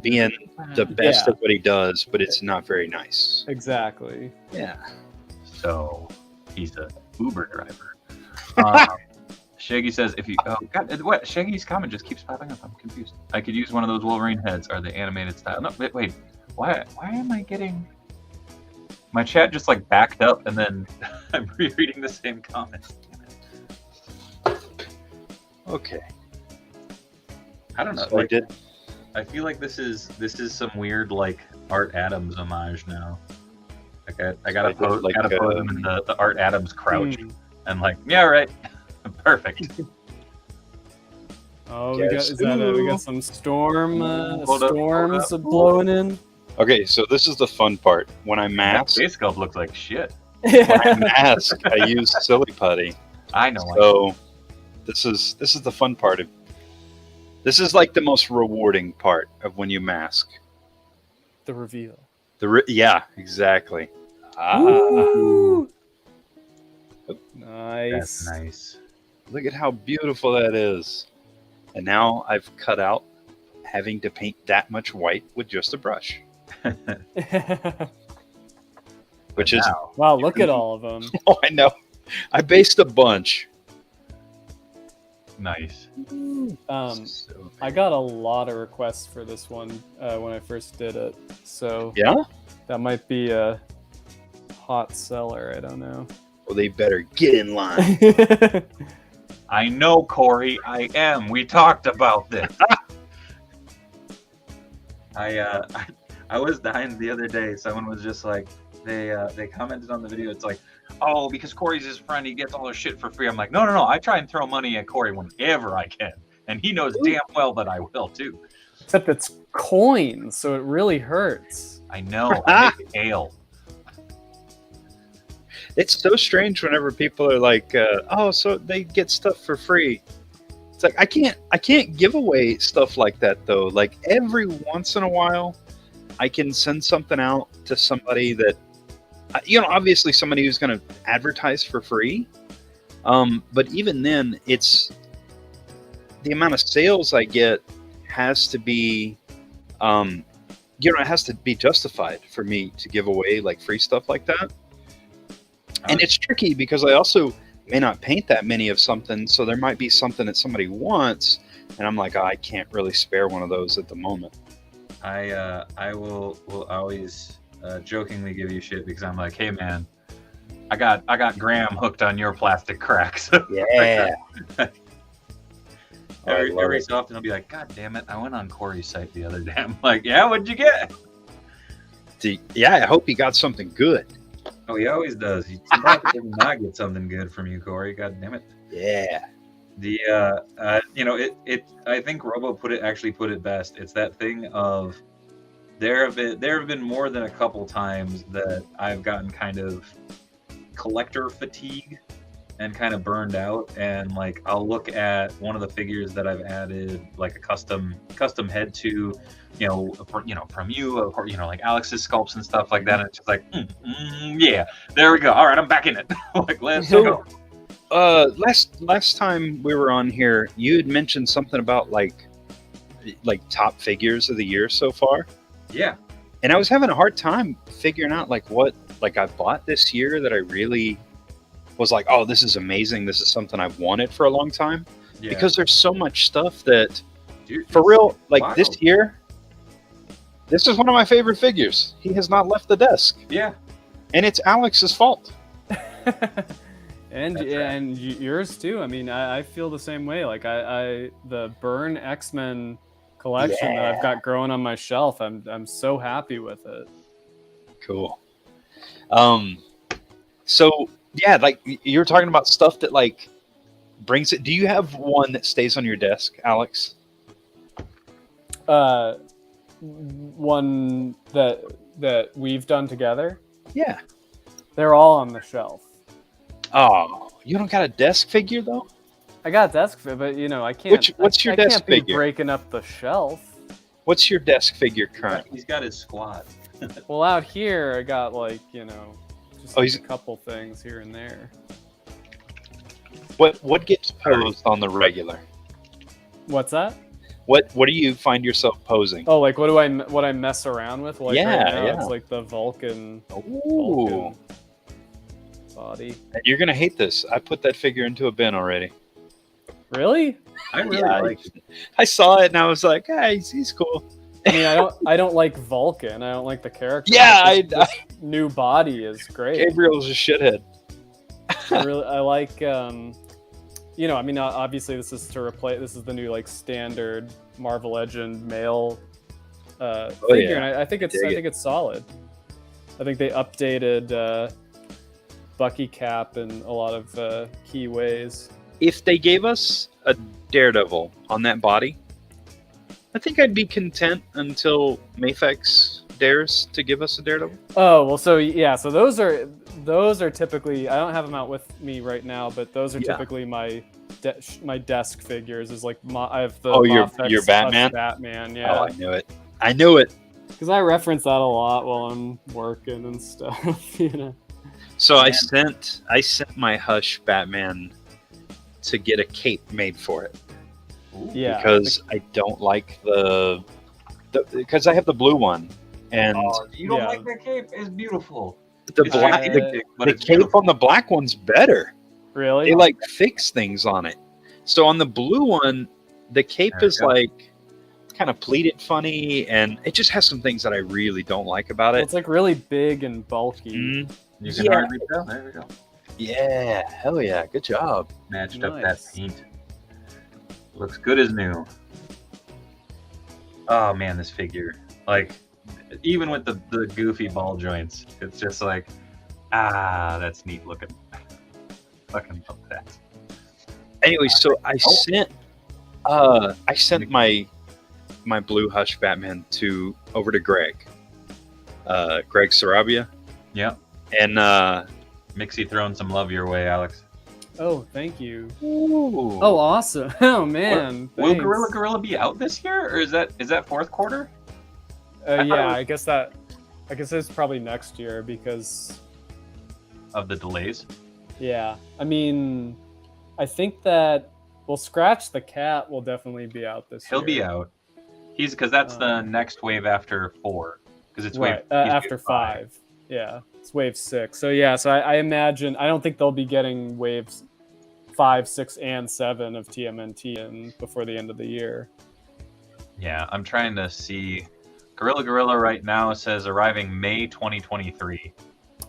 being the best Yeah. at what he does, but it's not very nice. Exactly. Yeah. So he's a Uber driver. Shaggy says, "If you God, what? Shaggy's comment just keeps popping up. I'm confused. I could use one of those Wolverine heads. Are they animated style? No, wait. Why am I getting my chat just like backed up, and then I'm rereading the same comment? Okay. I don't know. So Like, I did. I feel like this is some weird like Art Adams homage now. Like I gotta I did, pose, like, gotta pose him in the Art Adams crouch, Hmm. and like, yeah, right, perfect. Oh, Yes. we got some storms Hold up. blowing in. Okay, so this is the fun part. When I That mask, face sculpt looks like shit. I use silly putty. I know. So this is the fun part of. This is like the most rewarding part of when you mask. The reveal. Yeah, exactly. Ooh. That's Nice. nice. Look at how beautiful that is. And now I've cut out having to paint that much white with just a brush, which is Now, Wow, look at all of them. oh, I know. I based a bunch. nice. So- I got a lot of requests for this one when I first did it, so yeah. that might be a hot seller. I don't know. Well, they better get in line. I know, Corey. I am. We talked about this. I was dying the other day. Someone was just like, they commented on the video. It's like, oh, because Corey's his friend, he gets all his shit for free. I'm like, no. I try and throw money at Corey whenever I can, and he knows damn well that I will too. Except it's coins, so it really hurts. I know. I make ale. It's so strange whenever people are like, "Oh, so they get stuff for free." It's like I can't give away stuff like that though. Like every once in a while, I can send something out to somebody that obviously somebody who's going to advertise for free. But even then, it's the amount of sales I get has to be, it has to be justified for me to give away like free stuff like that. And it's tricky because I also may not paint that many of something, so there might be something that somebody wants, and I'm like, I can't really spare one of those at the moment. I will always jokingly give you shit because I'm like, hey man, I got Graham hooked on your plastic cracks. Yeah. every so often I'll be like, God damn it, I went on Corey's site the other day. I'm like, yeah, what'd you get? Yeah, I hope he got something good. Oh, he always does. He does not get something good from you, Corey. God damn it. Yeah. The I think Robo put it best. It's that thing of there have been more than a couple times that I've gotten kind of collector fatigue and kind of burned out, and like I'll look at one of the figures that I've added like a custom head to, from you, or like Alex's sculpts and stuff like that, and it's just like yeah, there we go, all right, I'm back in it. Like, let's go. Last time we were on here, you had mentioned something about like top figures of the year so far. Yeah. And I was having a hard time figuring out like what like I bought this year that I really was like, oh, this is amazing. This is something I've wanted for a long time. Yeah. Because there's so much stuff that, dude, for real, like wild. This year, this is one of my favorite figures. He has not left the desk. Yeah. And it's Alex's fault. And yours too. I mean, I feel the same way. Like I the Burn X-Men collection that I've got growing on my shelf, I'm so happy with it. Cool. So yeah, like you were talking about stuff that like brings it. Do you have one that stays on your desk, Alex? One that we've done together? Yeah. They're all on the shelf. Oh, you don't got a desk figure though? I got a desk figure, but I can't. What's your desk figure? Be breaking up the shelf. What's your desk figure currently? He's got his squad. Well, out here I got like just a couple things here and there. What gets posed on the regular? What's that? What do you find yourself posing? Oh, like what I mess around with? Like yeah, right now, yeah. It's like the Vulcan. Ooh. Body. You're gonna hate this. I put that figure into a bin already. Really? I really like it. I saw it and I was like, hey, he's cool. I mean, I don't like Vulcan. I don't like the character. Yeah, this new body is great. Gabriel's a shithead. I like I mean, obviously this is the new like standard Marvel Legend male figure, and I think it's solid. I think they updated Bucky Cap in a lot of key ways. If they gave us a Daredevil on that body, I think I'd be content until Mafex dares to give us a Daredevil. Oh, well, so those are typically, I don't have them out with me right now, but those are typically my desk figures. Is like I have the your Batman. Batman, yeah. Oh, I knew it. Because I reference that a lot while I'm working and stuff, So I sent my Hush Batman to get a cape made for it. Yeah, because I don't like because I have the blue one, and you don't like that cape? It's beautiful. The cape on the black one's better. Really? They like fix things on it. So on the blue one, the cape is like kind of pleated funny, and it just has some things that I really don't like about it. It's like really big and bulky. Mm-hmm. You can hardly tell. There we go. Yeah, hell yeah, good job. Matched up that paint. Looks good as new. Oh man, this figure. Like, even with the goofy ball joints, it's just like, that's neat looking. Fucking love that. Anyway, so I sent my blue Hush Batman over to Greg. Greg Sarabia. Yeah. And Mixie throwing some love your way, Alex. Oh, thank you. Ooh. Oh, awesome. Oh man. Will Gorilla be out this year, or is that fourth quarter? Yeah, I guess it's probably next year, because of the delays. Yeah, I mean, I think that Scratch the Cat will definitely be out this year. He'll be out. Because that's the next wave after 4. Because it's right, after 5. Yeah, it's wave 6. So yeah, so I imagine, I don't think they'll be getting waves 5, 6, and 7 of TMNT in before the end of the year. Yeah, I'm trying to see. Gorilla right now says arriving May 2023.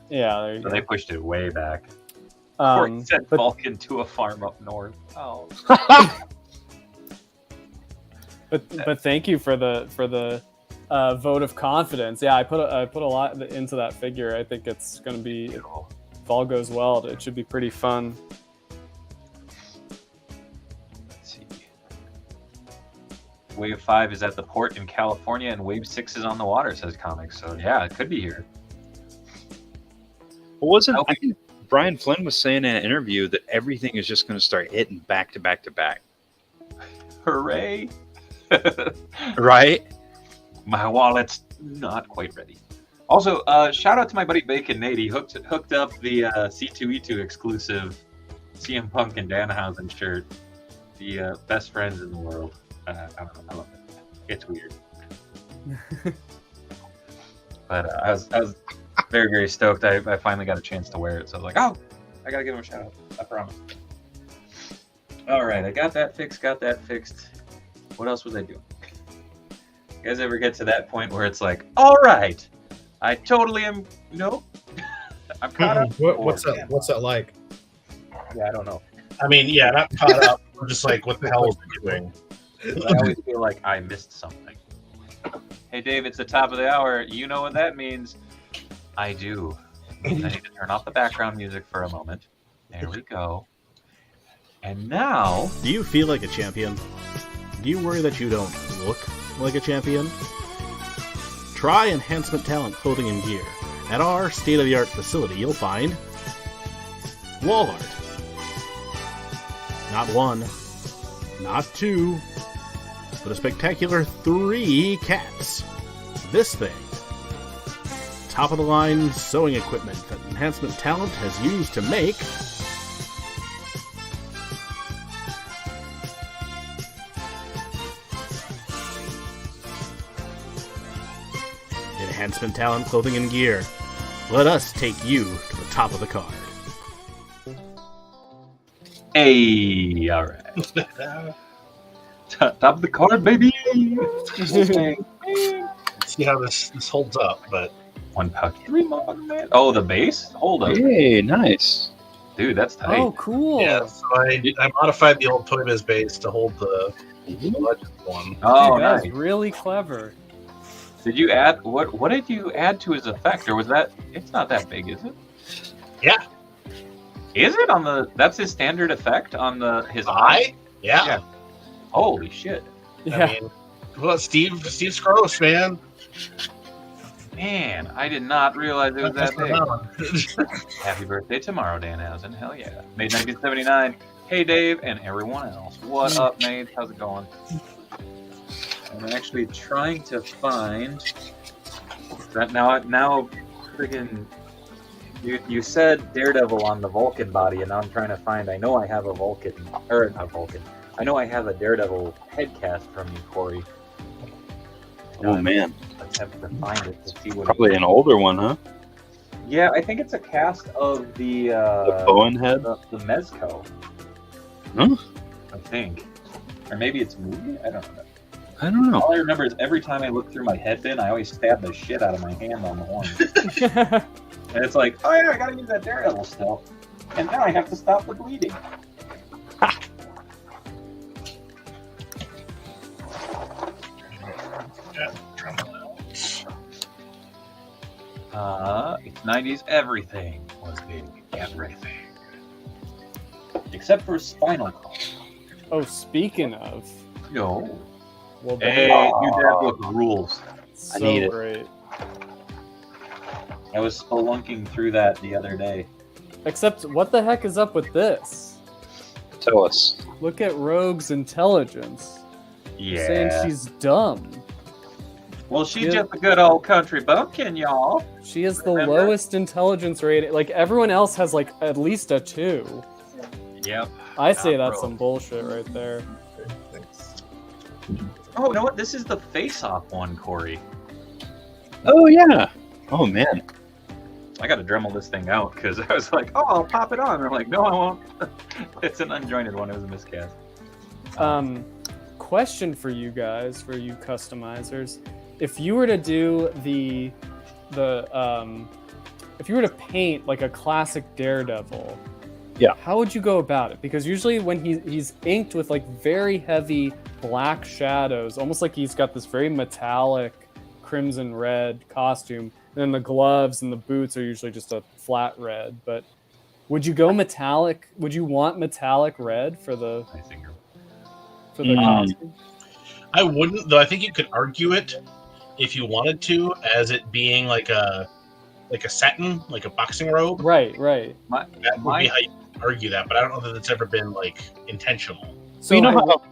Yeah, there you So go. they pushed it way back. Or he sent Vulcan to a farm up north. Oh. But thank you for the vote of confidence. Yeah, I put a lot into that figure. I think it's going to be, if all goes well, it should be pretty fun. Let's see. Wave 5 is at the port in California, and Wave 6 is on the water, says Comics. So yeah, it could be here. I think Brian Flynn was saying in an interview that everything is just going to start hitting back to back to back. Hooray! Right? My wallet's not quite ready. Also, shout out to my buddy Bacon Nate. He hooked up the C2E2 exclusive CM Punk and Danhausen shirt. The best friends in the world. I don't know. I love it. It's weird. But I was very, very stoked. I finally got a chance to wear it. So I was like, oh, I got to give him a shout out. I promise. All right. I got that fixed. What else was I doing? You guys ever get to that point where it's like, all right, I totally am. Nope. I'm caught up. What's that like? Yeah, I don't know. I mean, yeah, not caught up. We're just like, what the hell was I doing? I always feel like I missed something. Hey, Dave, it's the top of the hour. You know what that means. I do. I need to turn off the background music for a moment. There we go. And now... Do you feel like a champion? Do you worry that you don't look like a champion? Try Enhancement Talent Clothing and Gear. At our state-of-the-art facility, you'll find wall art. Not 1, not 2, but a spectacular 3 cats. This thing. Top-of-the-line sewing equipment that Enhancement Talent has used to make Enhancement Talent Clothing and Gear. Let us take you to the top of the card. Hey, all right. Top of the card, baby. See how this holds up, but 1 pouch, 3 motherfucking man. Oh, the base? Hold up. Hey, nice. Dude, that's tight. Oh, cool. yeah. So I modified the old Toy Biz base to hold the Legends one. Oh, Dude, nice. that's really clever. Did you add what did you add to his effect, or was that? It's not that big, is it? Yeah. Is it on the? That's his standard effect on his eye. Eye? Yeah. Yeah. Holy shit, Yeah. I mean, well, Steve's gross, man. man! I did not realize it was that big. big. Happy birthday tomorrow, Danhausen. Hell yeah. Made 1979. Hey, Dave, and everyone else. What up, mate? How's it going? I'm actually trying to find that now. Friggin', you said Daredevil on the Vulcan body, and now I'm trying to find. I know I have a Vulcan, or not Vulcan. I know I have a Daredevil head cast from you, Corey. Oh, man. Attempt to find it to see what. Probably an older one, huh? Yeah, I think it's a cast of the Bowen head? the Mezco. Huh? I think, or maybe it's movie. I don't know. I don't know. All I remember is every time I look through my head bin, I always stab the shit out of my hand on the horn. And it's like, oh yeah, I gotta use that Daredevil still. And now I have to stop the bleeding. It's 90s, everything was big. Everything. Except for Spinal Cord. Oh, speaking of, Yo. well, Hey, new dad book rules. so need it. great. I was spelunking through that the other day. Except, what the heck is up with this? Tell us. Look at Rogue's intelligence. Yeah. Saying she's dumb. Well, she's just a good old country bumpkin, y'all. She is the Remember? lowest intelligence rating. Like everyone else has like at least a 2. Yep. I say that's bro. some bullshit right there. Okay, thanks. Oh, you know what? This is the face-off one, Corey. Oh yeah. Oh man. I got to Dremel this thing out because I was like, oh, I'll pop it on. And I'm like, no, I won't. It's an unjointed one. It was a miscast. Question for you guys, for you customizers. If you were to do if you were to paint like a classic Daredevil, Yeah. how would you go about it? Because usually when he's inked with like very heavy black shadows, almost like he's got this very metallic crimson red costume, and then the gloves and the boots are usually just a flat red. But would you go metallic? Would you want metallic red for the I think. costume? I wouldn't, though. I think you could argue it if you wanted to, as it being like a satin, like a boxing robe. Right. That would be how you argue that, but I don't know that it's ever been like intentional. So you know I- how?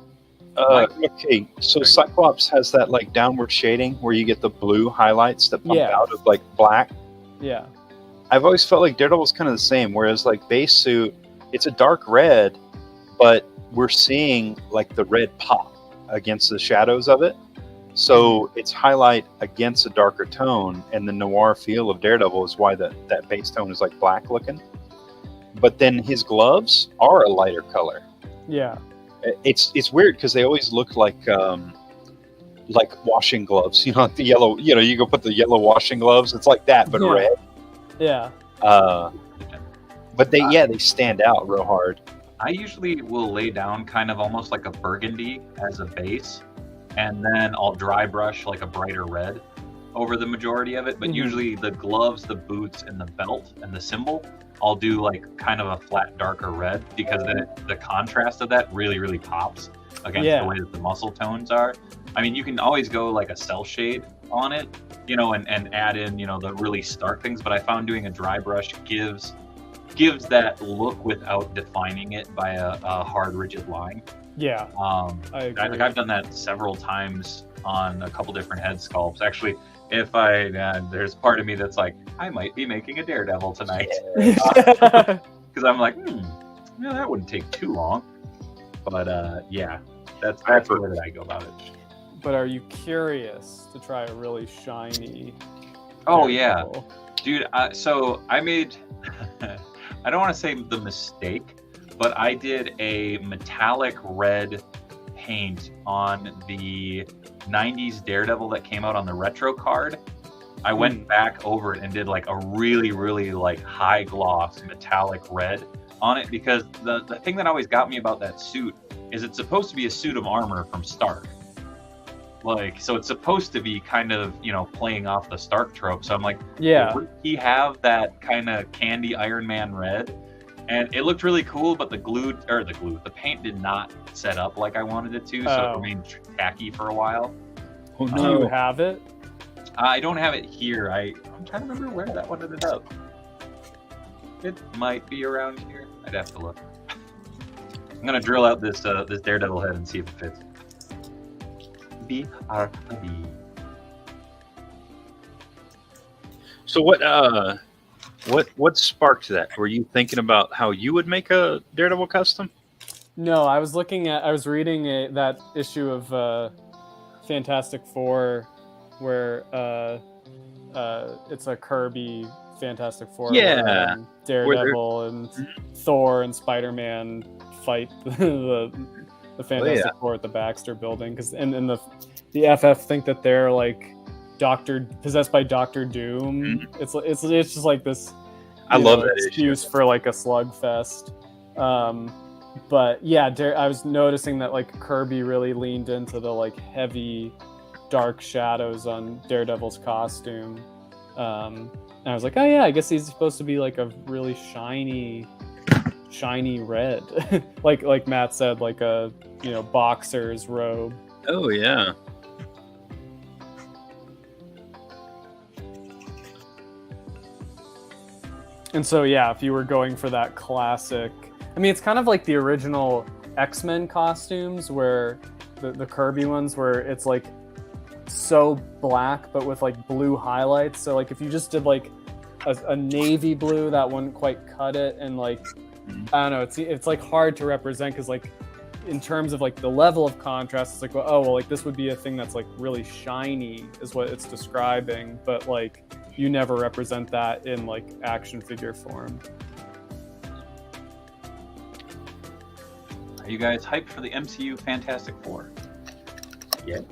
Okay, so Cyclops has that like downward shading where you get the blue highlights that pump Yeah. out of like black. yeah. I've always felt like Daredevil's kind of the same. Whereas like base suit, it's a dark red, but we're seeing like the red pop against the shadows of it. So it's highlight against a darker tone, and the noir feel of Daredevil is why that base tone is like black looking. But then his gloves are a lighter color. Yeah. It's weird because they always look like washing gloves. You know, like the yellow. You know, you go put the yellow washing gloves. It's like that, but Yeah. red. Yeah. But they stand out real hard. I usually will lay down kind of almost like a burgundy as a base, and then I'll dry brush like a brighter red over the majority of it. But Mhm. usually the gloves, the boots, and the belt and the symbol, I'll do like kind of a flat, darker red because then the contrast of that really, really pops against Yeah. the way that the muscle tones are. I mean, you can always go like a cell shade on it, you know, and add in, you know, the really stark things. But I found doing a dry brush gives that look without defining it by a hard, rigid line. Yeah. I agree. I've done that several times on a couple different head sculpts. Actually, if there's part of me that's like, I might be making a Daredevil tonight because I'm like, that wouldn't take too long. But yeah, that's the way that I go about it. But are you curious to try a really shiny? Oh yeah, Daredevil? dude. So I made, I don't want to say the mistake, but I did a metallic red paint on the 90s Daredevil that came out on the retro card. I went back over it and did like a really, really like high gloss metallic red on it because the thing that always got me about that suit is it's supposed to be a suit of armor from Stark. Like, so it's supposed to be kind of, you know, playing off the Stark trope. So I'm like, Yeah. would he have that kind of candy Iron Man red? And it looked really cool, but the paint did not set up like I wanted it to, so Oh. it remained tacky for a while. Oh Do you have it? I don't have it here. I'm trying to remember where that one ended up. It might be around here. I'd have to look. I'm gonna drill out this Daredevil head and see if it fits. B-R-B. So what sparked that? Were you thinking about how you would make a Daredevil custom? No, I was reading that issue of Fantastic Four where it's a Kirby Fantastic Four. Yeah. Where, Daredevil and Thor and Spider-Man fight the Fantastic Four at the Baxter Building because and the FF think that they're like possessed by Doctor Doom. It's just like this. I love that excuse for like a slugfest. But yeah, I was noticing that like Kirby really leaned into the like heavy, dark shadows on Daredevil's costume. And I was like, oh yeah, I guess he's supposed to be like a really shiny red, like Matt said, like a boxer's robe. Oh yeah. And so yeah, if you were going for that classic, I mean, it's kind of like the original X-Men costumes where the Kirby ones where it's like so black, but with like blue highlights. So like if you just did like a navy blue, that wouldn't quite cut it. And like, I don't know, it's like hard to represent because like in terms of like the level of contrast, it's like, well, oh, well, like this would be a thing that's like really shiny is what it's describing. But like you never represent that in like action figure form. Are you guys hyped for the MCU Fantastic Four? Yes.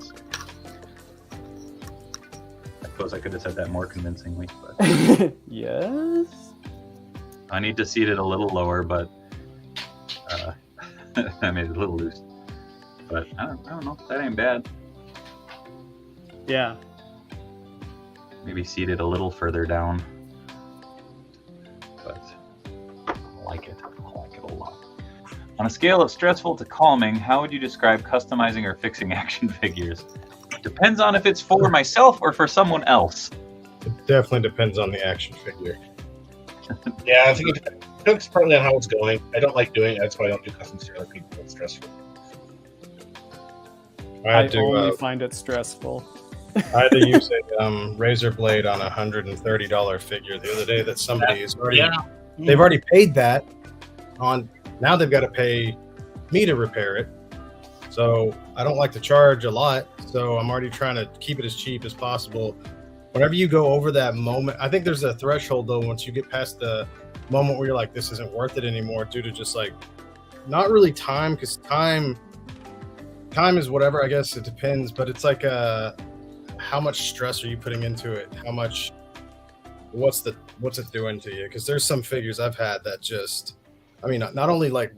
I suppose I could have said that more convincingly, but Yes. I need to seat it a little lower, but I made it a little loose. But I don't know. That ain't bad. Yeah. Maybe seat it a little further down. But I like it. I like it a lot. On a scale of stressful to calming, how would you describe customizing or fixing action figures? Depends on if it's for myself or for someone else. It definitely depends on the action figure. Yeah, I think it depends partly on how it's going. I don't like doing it. That's why I don't do customs to other people. It's stressful. I only find it stressful. I had to use a razor blade on a $130 figure the other day that somebody is already. They've already paid that on. Now they've got to pay me to repair it. So I don't like to charge a lot. So I'm already trying to keep it as cheap as possible. Whenever you go over that moment, I think there's a threshold though. Once you get past the moment where you're like, this isn't worth it anymore, due to just like, not really time, because time is whatever. I guess it depends, but it's like how much stress are you putting into it? How much? What's it doing to you? Because there's some figures I've had that just, I mean, not only like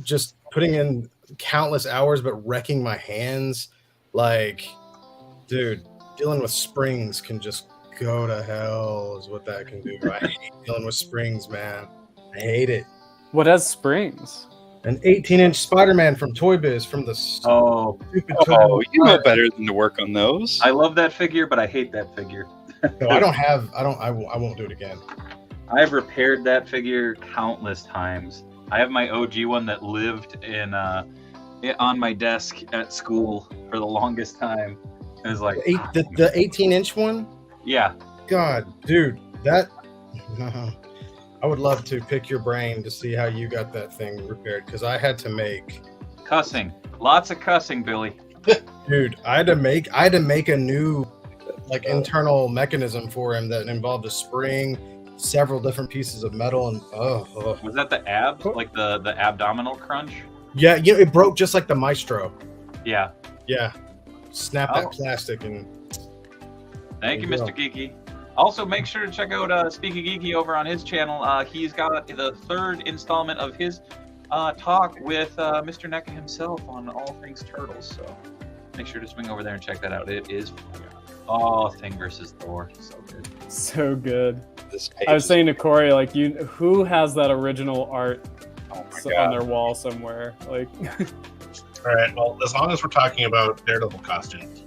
just putting in countless hours, but wrecking my hands. Like, dude, dealing with springs can just go to hell is what that can do. I hate dealing with springs, man. I hate it. What has springs? An 18-inch Spider-Man from Toy Biz from the stupid Oh, you know better than to work on those. I love that figure, but I hate that figure. No, I won't do it again. I've repaired that figure countless times. I have my OG one that lived in on my desk at school for the longest time. It was like the 18-inch one. Yeah. God, dude, that. I would love to pick your brain to see how you got that thing repaired, because I had to make cussing. Lots of cussing, Billy. Dude, I had to make a new like internal mechanism for him that involved a spring, several different pieces of metal, and Was that the ab? Like the abdominal crunch? Yeah, you know, it broke just like the Maestro. Yeah. Yeah. Snap that plastic and Thank you, Mr. Geeky. Also, make sure to check out Speaking Geeky over on his channel. He's got the third installment of his talk with Mr. NECA himself on all things turtles. So make sure to swing over there and check that out. It is Thing versus Thor. So good. So good. This page I was saying to Corey, like, who has that original art God. on their wall somewhere? Like, All right. Well, as long as we're talking about Daredevil costumes.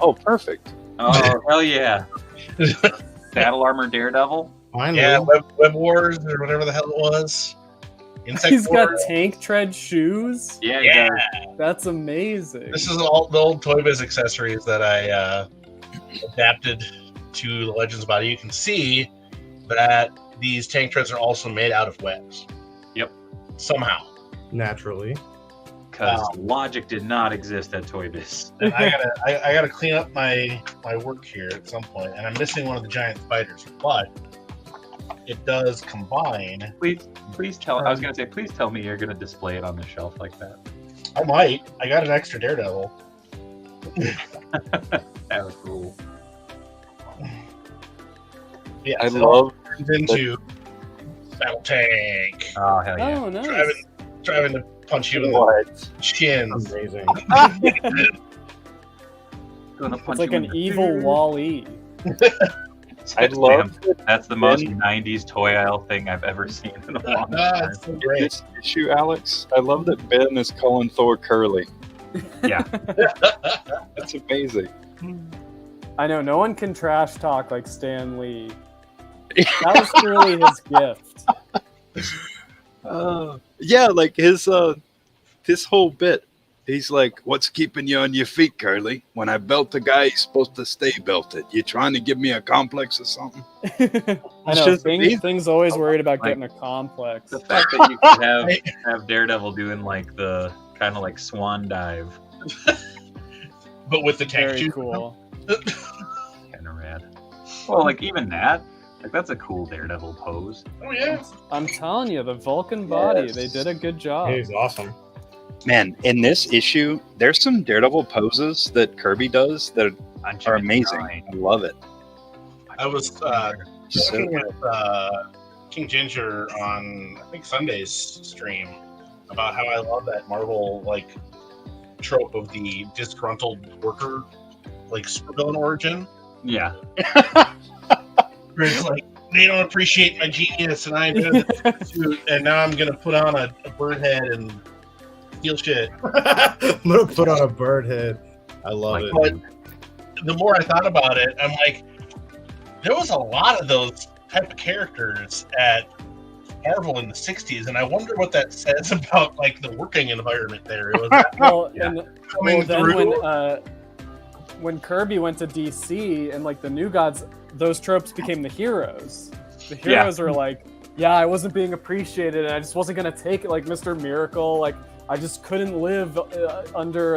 Oh, perfect. Oh, hell yeah. Battle Armor Daredevil? finally. Yeah, Web Wars or whatever the hell it was. Insect He's got Wars. tank tread shoes. Yeah, Yeah. That's amazing. This is all the old Toy Biz accessories that I adapted to the Legends body. You can see that these tank treads are also made out of webs. Yep. Somehow. Naturally. because logic did not exist at Toy Biz. And I gotta clean up my work here at some point, and I'm missing one of the giant spiders, but it does combine. Please tell. I was gonna say, please tell me you're gonna display it on the shelf like that. I might. I got an extra Daredevil. That was cool. Yeah, I so love it turns into Battle Tank. Oh hell yeah! Oh, nice. Driving to punch you in the what. shins. Amazing. Gonna punch It's like you in an the- evil Wall-E. I love That's the most Ben- 90s toy aisle thing I've ever seen in a long time. It's so in great. this issue, Alex. I love that Ben is calling Thor Curly. Yeah. That's amazing. I know, no one can trash talk like Stan Lee. That was truly his gift. Yeah, like his whole bit He's like, "What's keeping you on your feet, Curly? When I belt a guy, he's supposed to stay belted. You trying to give me a complex or something?" I It's know. just Thing's, amazing. Thing's always worried about Like, getting a complex. The fact that you could have Daredevil doing like the kind of like swan dive, But with the tank Very shoes. cool. kind of rad. Well, like even that, like that's a cool Daredevil pose. Oh yeah. I'm telling you, the Vulcan body, they Yes. did a good job. He's awesome. Man, in this issue, there's some Daredevil poses that Kirby does that On are Jimmy amazing. Nine. I love it. I was So, looking at King Ginger on I think Sunday's stream about how I love that Marvel like trope of the disgruntled worker like supervillain origin. Yeah, Where it's like they don't appreciate my genius and I'm gonna suit and now I'm gonna put on a bird head and steal shit. I'm gonna put on a bird head. I love it. But the more I thought about it, I'm like, there was a lot of those type of characters at Marvel in the '60s, and I wonder what that says about like the working environment there. It was that Well, Yeah. and coming then through. when Kirby went to DC and like the New Gods, those tropes became the heroes. The Yeah. heroes are like, yeah, I wasn't being appreciated, and I just wasn't gonna take it. Like Mr. Miracle, like I just couldn't live under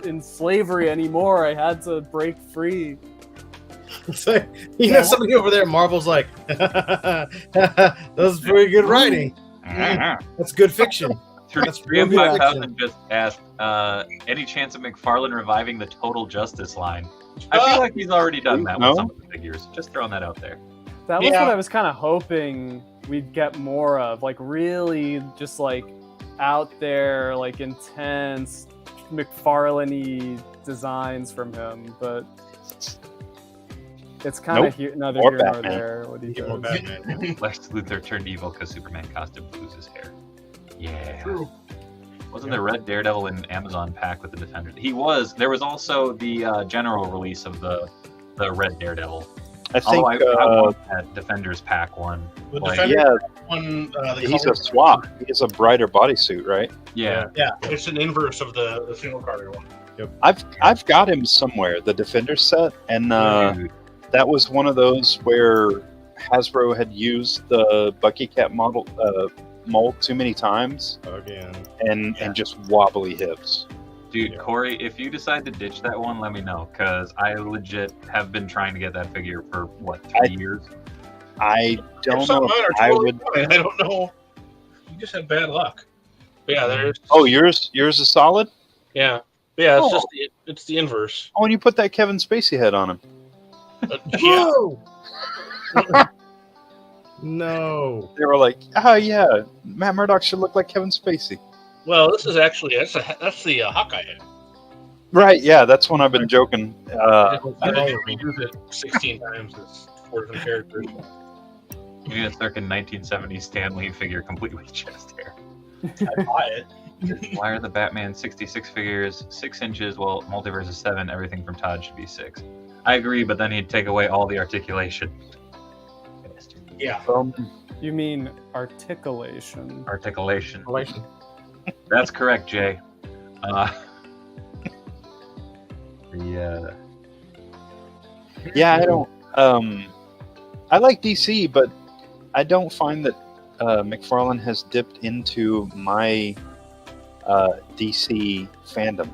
in slavery anymore. I had to break free. It's like, somebody over there at Marvel's like, that was pretty good writing. That's good fiction. That's 3 of really 5,000 just asked, any chance of McFarlane reviving the Total Justice line? I feel like he's already done that No. with some of the figures. Just throwing that out there. That was Yeah. what I was kind of hoping we'd get more of, like really just like out there, like intense McFarlane-y designs from him, but it's kind of neither Or here nor Batman. there. What do you More think? Batman. Lex Luthor turned evil because Superman costume loses his hair. Yeah. True. Wasn't there Red Daredevil in Amazon pack with the Defenders? He was. There was also the general release of the Red Daredevil. I think I want that Defenders pack one. The Like, Defender yeah, one, the he's color- a swap. He has a brighter bodysuit, right? Yeah. Yeah, it's an inverse of the single card one. I've got him somewhere, the Defender set, and Dude. that was one of those where Hasbro had used the Bucky Cat model mold too many times Again. and just wobbly hips. Dude, Yeah. Corey, if you decide to ditch that one, let me know, because I legit have been trying to get that figure for, what, 3 years? I don't Some know of mine if are I totally would. fine. I don't know. You just have bad luck. But yeah, there's. Oh, yours is solid. Yeah. Yeah, it's Oh. just it's the inverse. Oh, and you put that Kevin Spacey head on him. Yeah. Whoa! No. They were like, "Oh yeah, Matt Murdock should look like Kevin Spacey." Well, this is actually that's the Hawkeye head. Right? Yeah, that's when I've been joking. I didn't reuse it 16 times as 4 different characters. You need a circa 1970s Stan Lee figure complete with chest hair. I buy it. Why are the Batman 66 figures 6 inches while Multiverse is 7? Everything from Todd should be 6. I agree, but then he'd take away all the articulation. Yeah. You mean articulation? Articulation. Relation. That's correct, Jay. Yeah. Yeah, I don't. I like DC, but I don't find that McFarlane has dipped into my DC fandom.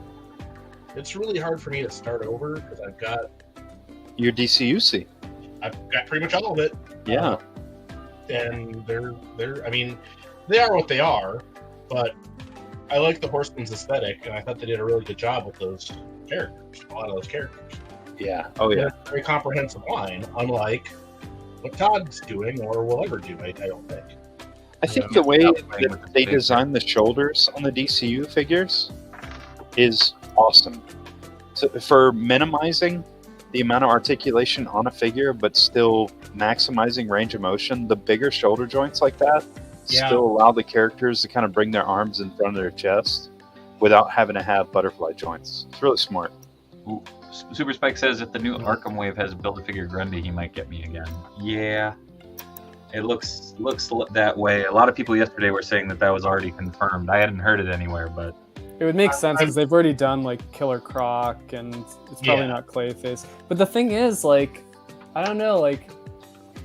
It's really hard for me to start over because I've got pretty much all of it. Yeah. And they're I mean, they are what they are, but I like the Horseman's aesthetic, and I thought they did a really good job with those characters. A lot of those characters. Yeah. Oh yeah. It's a very comprehensive line, unlike what Todd's doing or will ever do. I don't think. I think the way that they design the shoulders on the DCU figures is awesome. So for minimizing the amount of articulation on a figure, but still maximizing range of motion, the bigger shoulder joints like that still allow the characters to kind of bring their arms in front of their chest without having to have butterfly joints. It's really smart. Ooh. Super Spike says if the new Arkham Wave has a Build-A-Figure Grundy, he might get me again. Yeah. It looks that way. A lot of people yesterday were saying that was already confirmed. I hadn't heard it anywhere, but It would make sense because they've already done like Killer Croc, and it's probably not Clayface. But the thing is, like, I don't know, like,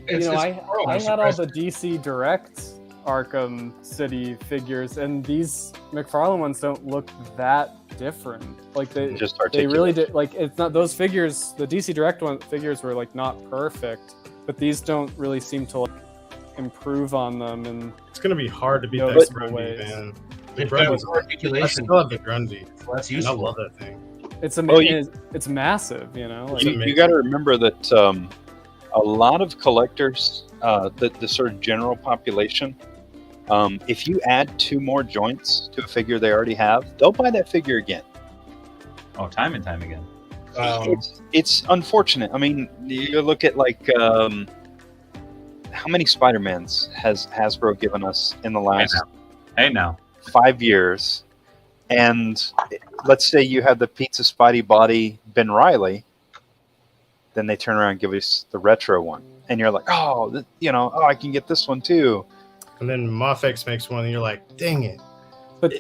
I had all the DC Direct Arkham City figures, and these McFarlane ones don't look that different. Like they really did. Like it's not those figures. The DC Direct figures were like not perfect, but these don't really seem to like improve on them. And it's gonna be hard to beat that Grundy, man. The Grundy, I still have the Grundy. Well, that's useful. I love that thing. It's amazing. It's massive, you know. Like, you got to remember that a lot of collectors, the sort of general population, if you add 2 more joints to a figure they already have, they'll buy that figure again. Oh, time and time again. It's unfortunate. I mean, you look at like how many Spider-Mans has Hasbro given us in the last Hey now. 5 years, and let's say you have the Pizza Spidey body Ben Reilly, then they turn around and give us the retro one, and you're like, oh, I can get this one too. And then Mafex makes one, and you're like, dang it. But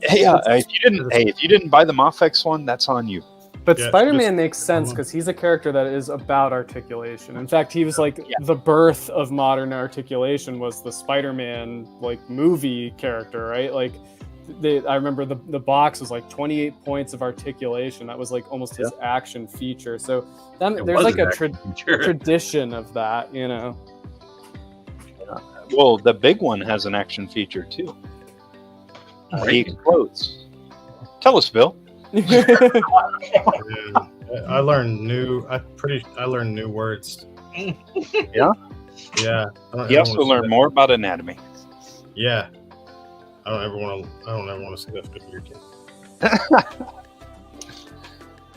if you didn't buy the Mafex one, that's on you. But Spider-Man makes sense because he's a character that is about articulation. In fact, he was like the birth of modern articulation was the Spider-Man like movie character, right? Like I remember the box was like 28 points of articulation. That was like almost his action feature. So there's like a tradition of that, you know. Well, the big one has an action feature too. He explodes. Tell us, Bill. I learned new words. Yeah. Yeah. You also learn more about anatomy. Yeah. I don't ever want to see that figure again.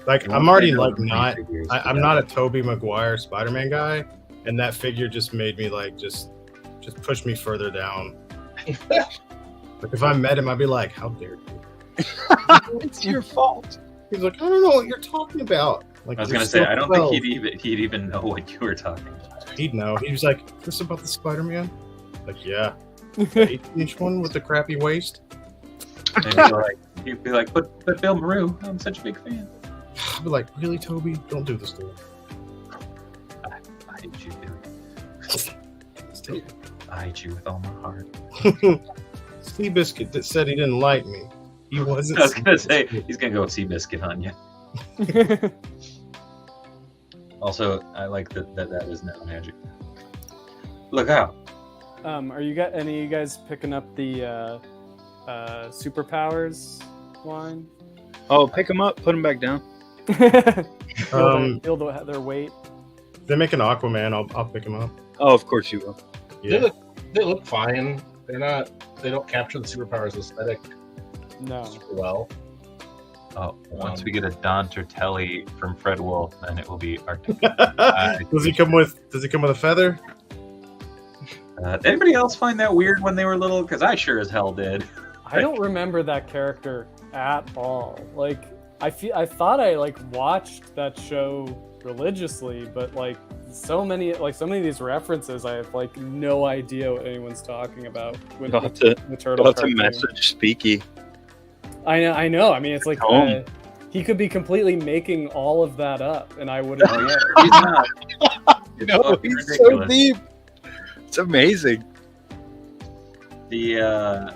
Like I'm already like I'm not a Tobey Maguire Spider-Man guy, and that figure just made me like just push me further down. Like if I met him, I'd be like, "How dare you?" It's your fault. He's like, "I don't know what you're talking about." Like I was gonna say, I don't think he'd even know what you were talking about. He'd know. He was like, "This about the Spider-Man?" Like, yeah, the 18-inch one with the crappy waist. He'd be like, but Bill Maru, I'm such a big fan. I'd be like, really, Toby? Don't do this to him. I hate you, Billy. I hate you with all my heart. Seabiscuit that said he didn't like me. He wasn't. I was gonna say he's gonna go with Seabiscuit on you. Also, I like that is now magic. Look out! Are you any of you guys picking up the superpowers line? Oh, pick them up, put them back down. Feel their weight. If they make an Aquaman, I'll pick him up. Oh, of course you will. Yeah. They look fine. They don't capture the superpowers aesthetic super well. Oh, once we get a Don Tertelli from Fred Wolf, then it will be Arctic. Does he come with a feather? Did anybody else find that weird when they were little? Because I sure as hell did. I don't remember that character at all. Like I thought I like watched that show religiously, but like so many of these references, I have like no idea what anyone's talking about with the turtle. That's a message, Speaky. I know. I mean, it's like he could be completely making all of that up, and I wouldn't. He's not. He's ridiculous. so deep. It's amazing. Because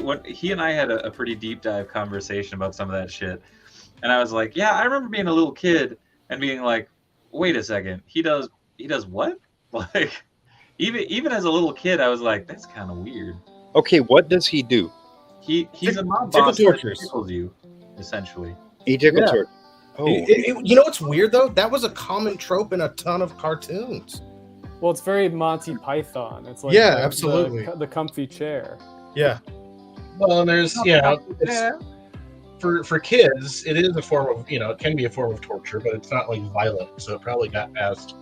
when he and I had a pretty deep dive conversation about some of that shit, and I was like, yeah, I remember being a little kid and being like, wait a second, he does what? Like, even as a little kid, I was like, that's kind of weird. Okay, what does he do? He's a mob boss that tickles you, essentially. He tickles her. Oh, you know what's weird though? That was a common trope in a ton of cartoons. Well, it's very Monty Python. It's like absolutely the comfy chair. Yeah. Well, and there's for kids, it is a form of it can be a form of torture, but it's not like violent, so it probably got past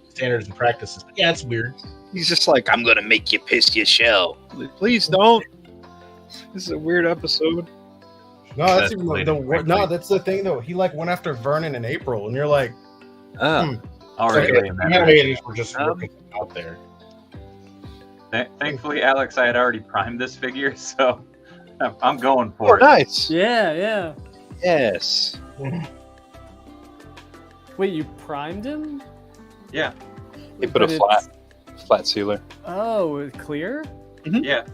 standards and practices. But yeah, it's weird. He's just like, I'm gonna make you piss your shell. Please don't. This is a weird episode. No, that's that's the thing though. He like went after Vernon in April, and you're like, already. The animators were just working out there. Thankfully, Alex, I had already primed this figure, so I'm going Oh, for it. nice. Yeah. Yes. Wait, you primed him? Yeah. He put a But flat sealer. Oh, clear? Yeah.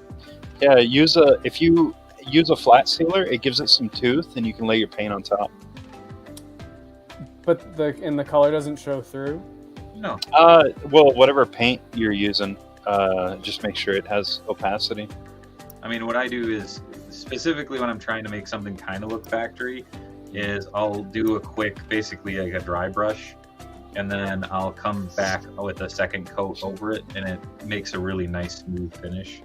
Yeah, if you use a flat sealer, it gives it some tooth, and you can lay your paint on top. But the color doesn't show through? No. Well, whatever paint you're using, just make sure it has opacity. I mean, what I do is, specifically when I'm trying to make something kind of look factory, is I'll do a quick, basically like a dry brush, and then I'll come back with a second coat over it, and it makes a really nice smooth finish.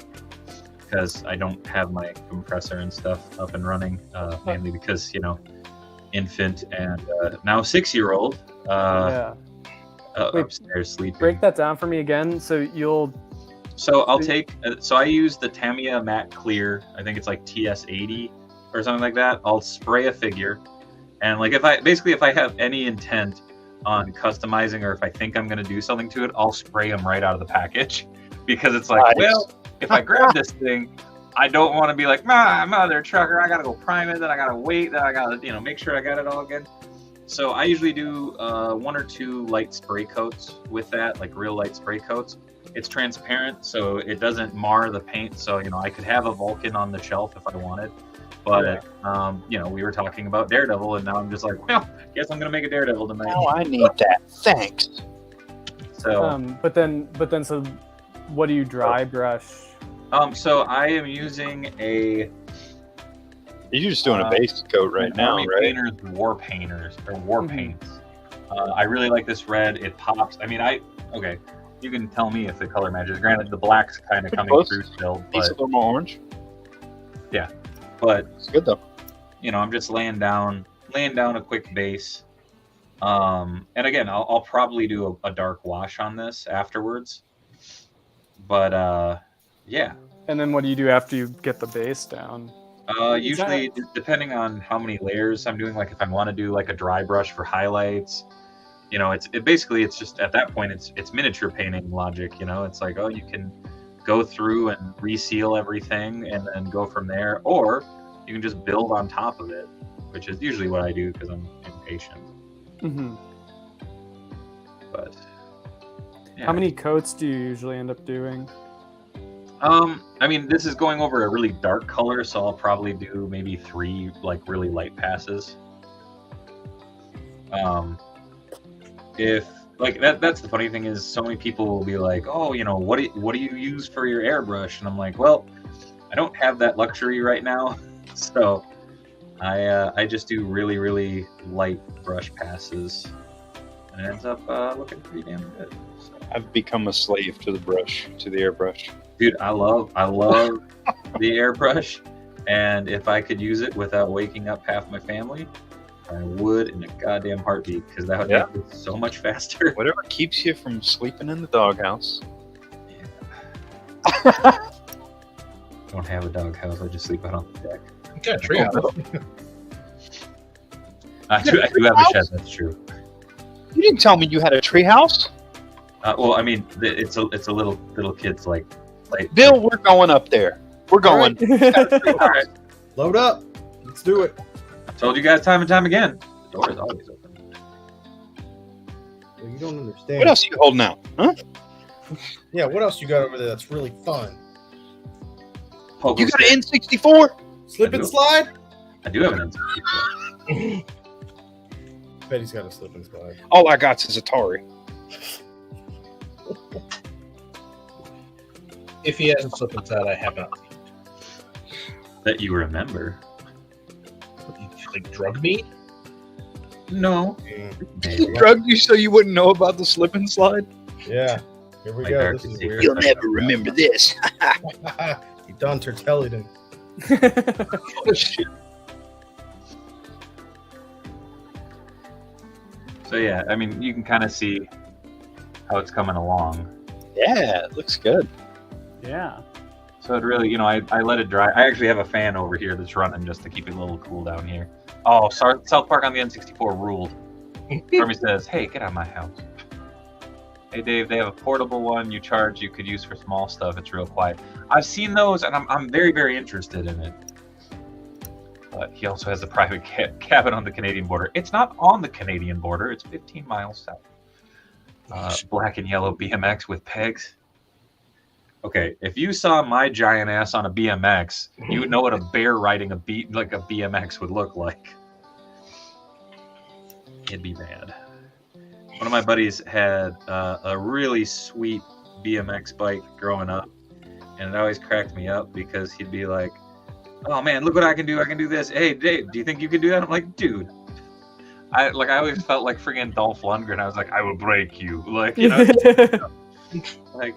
Because I don't have my compressor and stuff up and running, mainly because, infant and now 6-year-old Yeah. Wait, upstairs sleeping. Break that down for me again. So I'll take, so I use the Tamiya Matte Clear, I think it's like TS80 or something like that. I'll spray a figure, and like if I have any intent on customizing, or if I think I'm going to do something to it, I'll spray them right out of the package, because it's like, Nice. well, if I grab this thing, I don't want to be like, mother trucker, I got to go prime it, then I got to wait, then I got to, make sure I got it all again. So I usually do 1 or 2 light spray coats with that, like real light spray coats. It's transparent, so it doesn't mar the paint. So, I could have a Vulcan on the shelf if I wanted. But, we were talking about Daredevil, and now I'm just like, well, guess I'm going to make a Daredevil tonight. Oh, I need that. Thanks. So, but then, so what do you dry brush? so I am using a You're just doing a base coat right now, Army right? Painters War Paints. I really like this red. It pops. I mean, okay. You can tell me if the color matches. Granted, the black's kind of Pretty coming close. through still, Piece a but little more orange. but It's good though. I'm just laying down a quick base. And again, I'll probably do a dark wash on this afterwards. But yeah. And then what do you do after you get the base down? Usually, depending on how many layers I'm doing, like if I want to do like a dry brush for highlights, it's just at that point it's miniature painting logic. It's like, oh, you can go through and reseal everything and then go from there, or you can just build on top of it, which is usually what I do because I'm impatient. Mm-hmm. But yeah. How many coats do you usually end up doing? I mean, this is going over a really dark color, so I'll probably do maybe 3 like really light passes. If like that's the funny thing is, so many people will be like, oh, what do you use for your airbrush? And I'm like, well, I don't have that luxury right now, so I just do really, really light brush passes, and it ends up looking pretty damn good. So. I've become a slave to the brush, to the airbrush. Dude, I love the airbrush, and if I could use it without waking up half my family, I would in a goddamn heartbeat, because that would make it so much faster. Whatever keeps you from sleeping in the doghouse. Don't have a doghouse. I just sleep out on the deck. Okay, treehouse. I do have a shed. That's true. You didn't tell me you had a treehouse. Well, I mean, it's a little kid's like. Bill, we're going up there. We're going. All right. Load up. Let's do it. I told you guys time and time again. The door is always open. Well, you don't understand. What else are you holding out? Huh? Yeah, what else you got over there that's really fun? Pogo You got stick. an N64? Slip and slide? I do have an N64. Betty's got a slip and slide. All I got's is Atari. If he hasn't slipped inside, I have not. That you remember? Like drug me? No. He drugged you so you wouldn't know about the slip and slide? Yeah. Here we My go. darkest This is secret. weird. You'll never remember this. He done Tertullian. Oh, shit. So yeah, I mean, you can kind of see how it's coming along. Yeah, it looks good. Yeah. So it really, I let it dry. I actually have a fan over here that's running just to keep it a little cool down here. Oh, South Park on the N64 ruled. Jeremy says, hey, get out of my house. Hey, Dave, they have a portable one you could use for small stuff. It's real quiet. I've seen those, and I'm very, very interested in it. But he also has a private cabin on the Canadian border. It's not on the Canadian border. It's 15 miles south. Black and yellow BMX with pegs. Okay, if you saw my giant ass on a BMX, you would know what a bear riding a BMX would look like. It'd be bad. One of my buddies had a really sweet BMX bike growing up, and it always cracked me up because he'd be like, "Oh man, look what I can do! I can do this. Hey, Dave, do you think you can do that?" I'm like, "Dude." I always felt like friggin' Dolph Lundgren. I was like, "I will break you," like, you know. Like,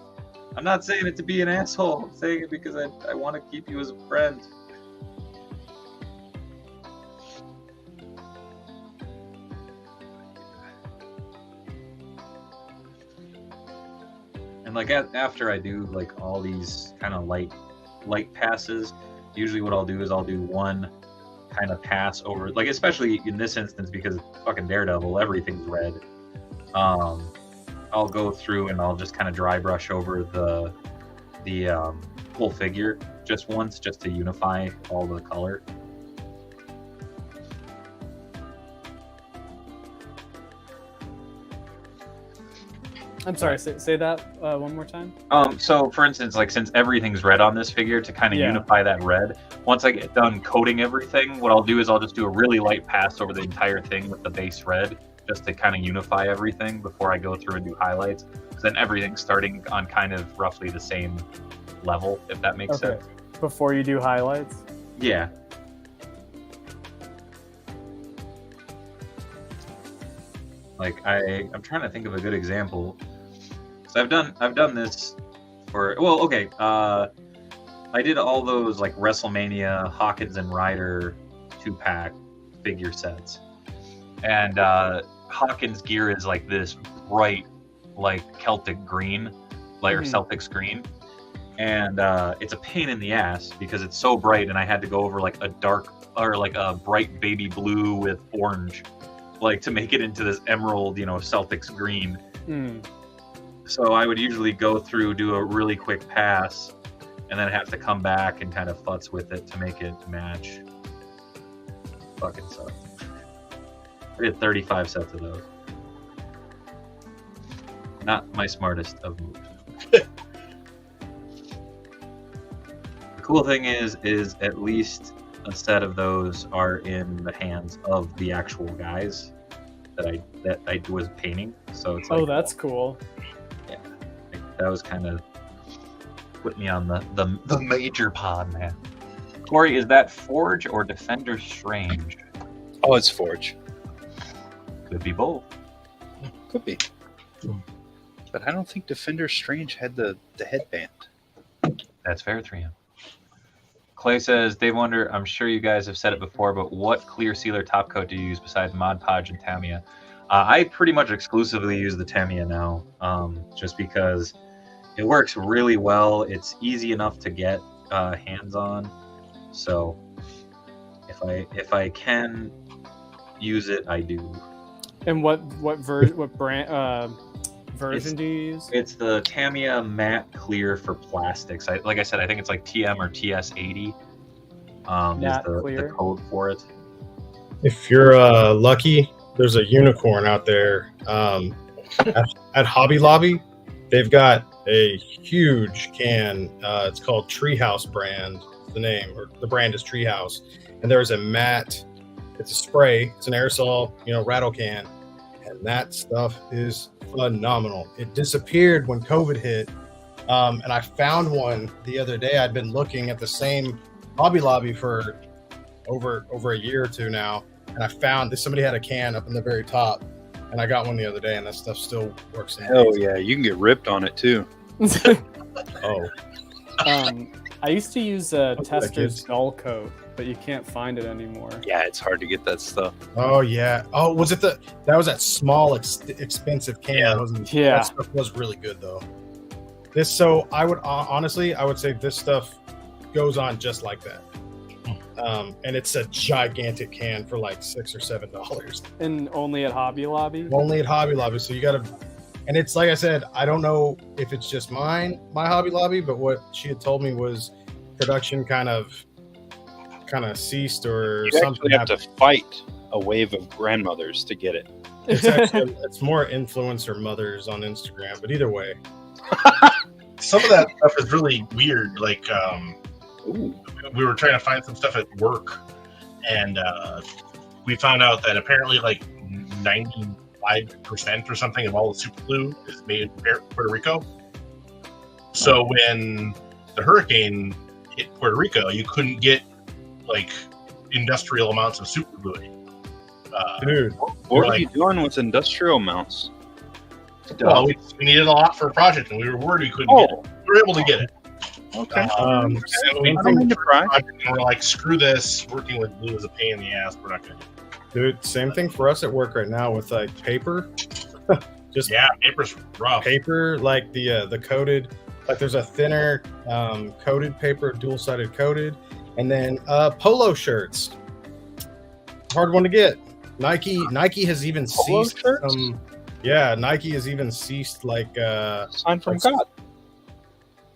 I'm not saying it to be an asshole. I'm saying it because I want to keep you as a friend. And like after I do like all these kind of light passes, usually what I'll do is I'll do one kind of pass over, like especially in this instance because it's fucking Daredevil, everything's red. I'll go through and I'll just kind of dry brush over the whole figure just once, just to unify all the color. I'm sorry, say that one more time. So for instance, like since everything's red on this figure, to kind of unify that red, once I get done coating everything, what I'll do is I'll just do a really light pass over the entire thing with the base red, just to kind of unify everything before I go through and do highlights. Because then everything's starting on kind of roughly the same level, if that makes sense. Before you do highlights? Yeah. Like I'm trying to think of a good example. So I've done this for, well, okay. I did all those like WrestleMania Hawkins and Ryder 2-pack figure sets, and Hawkins' gear is like this bright, like Celtic green, like or Celtics green, and it's a pain in the ass because it's so bright, and I had to go over like a dark or like a bright baby blue with orange, like to make it into this emerald, you know, Celtics green. So I would usually go through, do a really quick pass, and then have to come back and kind of futz with it to make it match. Fucking sucks. I did 35 sets of those. Not my smartest of moves. The cool thing is at least a set of those are in the hands of the actual guys that I was painting. So it's like, oh, that's cool. Yeah, like, that was kind of put me on the major pod, man. Corey, is that Forge or Defender Strange? Oh, it's Forge. Could be both. Could be. But I don't think Defender Strange had the headband. That's fair, 3M. Clay says, Dave Wonder, I'm sure you guys have said it before, but what clear sealer top coat do you use besides Mod Podge and Tamiya? I pretty much exclusively use the Tamiya now, just because it works really well. It's easy enough to get hands on. So if I can use it, I do. And what brand version do you use? It's the Tamiya matte clear for plastics. Like I said, I think it's like TM or TS80 is the code for it. If you're lucky, there's a unicorn out there at Hobby Lobby. They've got a huge can. It's called Treehouse brand. The name or the brand is Treehouse, and there's a matte. It's a spray. It's an aerosol, rattle can, and that stuff is phenomenal. It disappeared when COVID hit, and I found one the other day. I'd been looking at the same Hobby Lobby for over a year or two now, and I found that somebody had a can up in the very top, and I got one the other day, and that stuff still works. Hell yeah, you can get ripped on it too. Oh. I used to use Tester's Dull Coat, but you can't find it anymore. Yeah, it's hard to get that stuff. Oh yeah. Oh, was it that was that small expensive can? Yeah. That stuff was really good though. I would honestly, I would say this stuff goes on just like that. And it's a gigantic can for like $6 or $7. And only at Hobby Lobby? Only at Hobby Lobby. So you gotta, and it's like I said, I don't know if it's just my Hobby Lobby, but what she had told me was production kind of kind of ceased or You something actually have to happened. fight a wave of grandmothers to get it. It's more influencer mothers on Instagram, but either way, Some of that stuff is really weird. Like, Ooh. we were trying to find some stuff at work, and we found out that apparently like 95% or something of all the super glue is made in Puerto Rico. So when the hurricane hit Puerto Rico, you couldn't get like industrial amounts of super glue. dude. What are like- you doing with industrial mounts? Well, we needed a lot for a project, and we were worried we couldn't get it. Oh, We were able to get it. okay. And we I don't mean to pry. and we're like, screw this. Working with glue is a pain in the ass. We're not going to do it. Dude, same thing for us at work right now with like paper. Just Yeah, paper's rough. paper, like the coated, like there's a thinner coated paper, dual-sided coated, and then polo shirts. Hard one to get. Nike has even Polo ceased shirts? Nike has even ceased like Sign from God.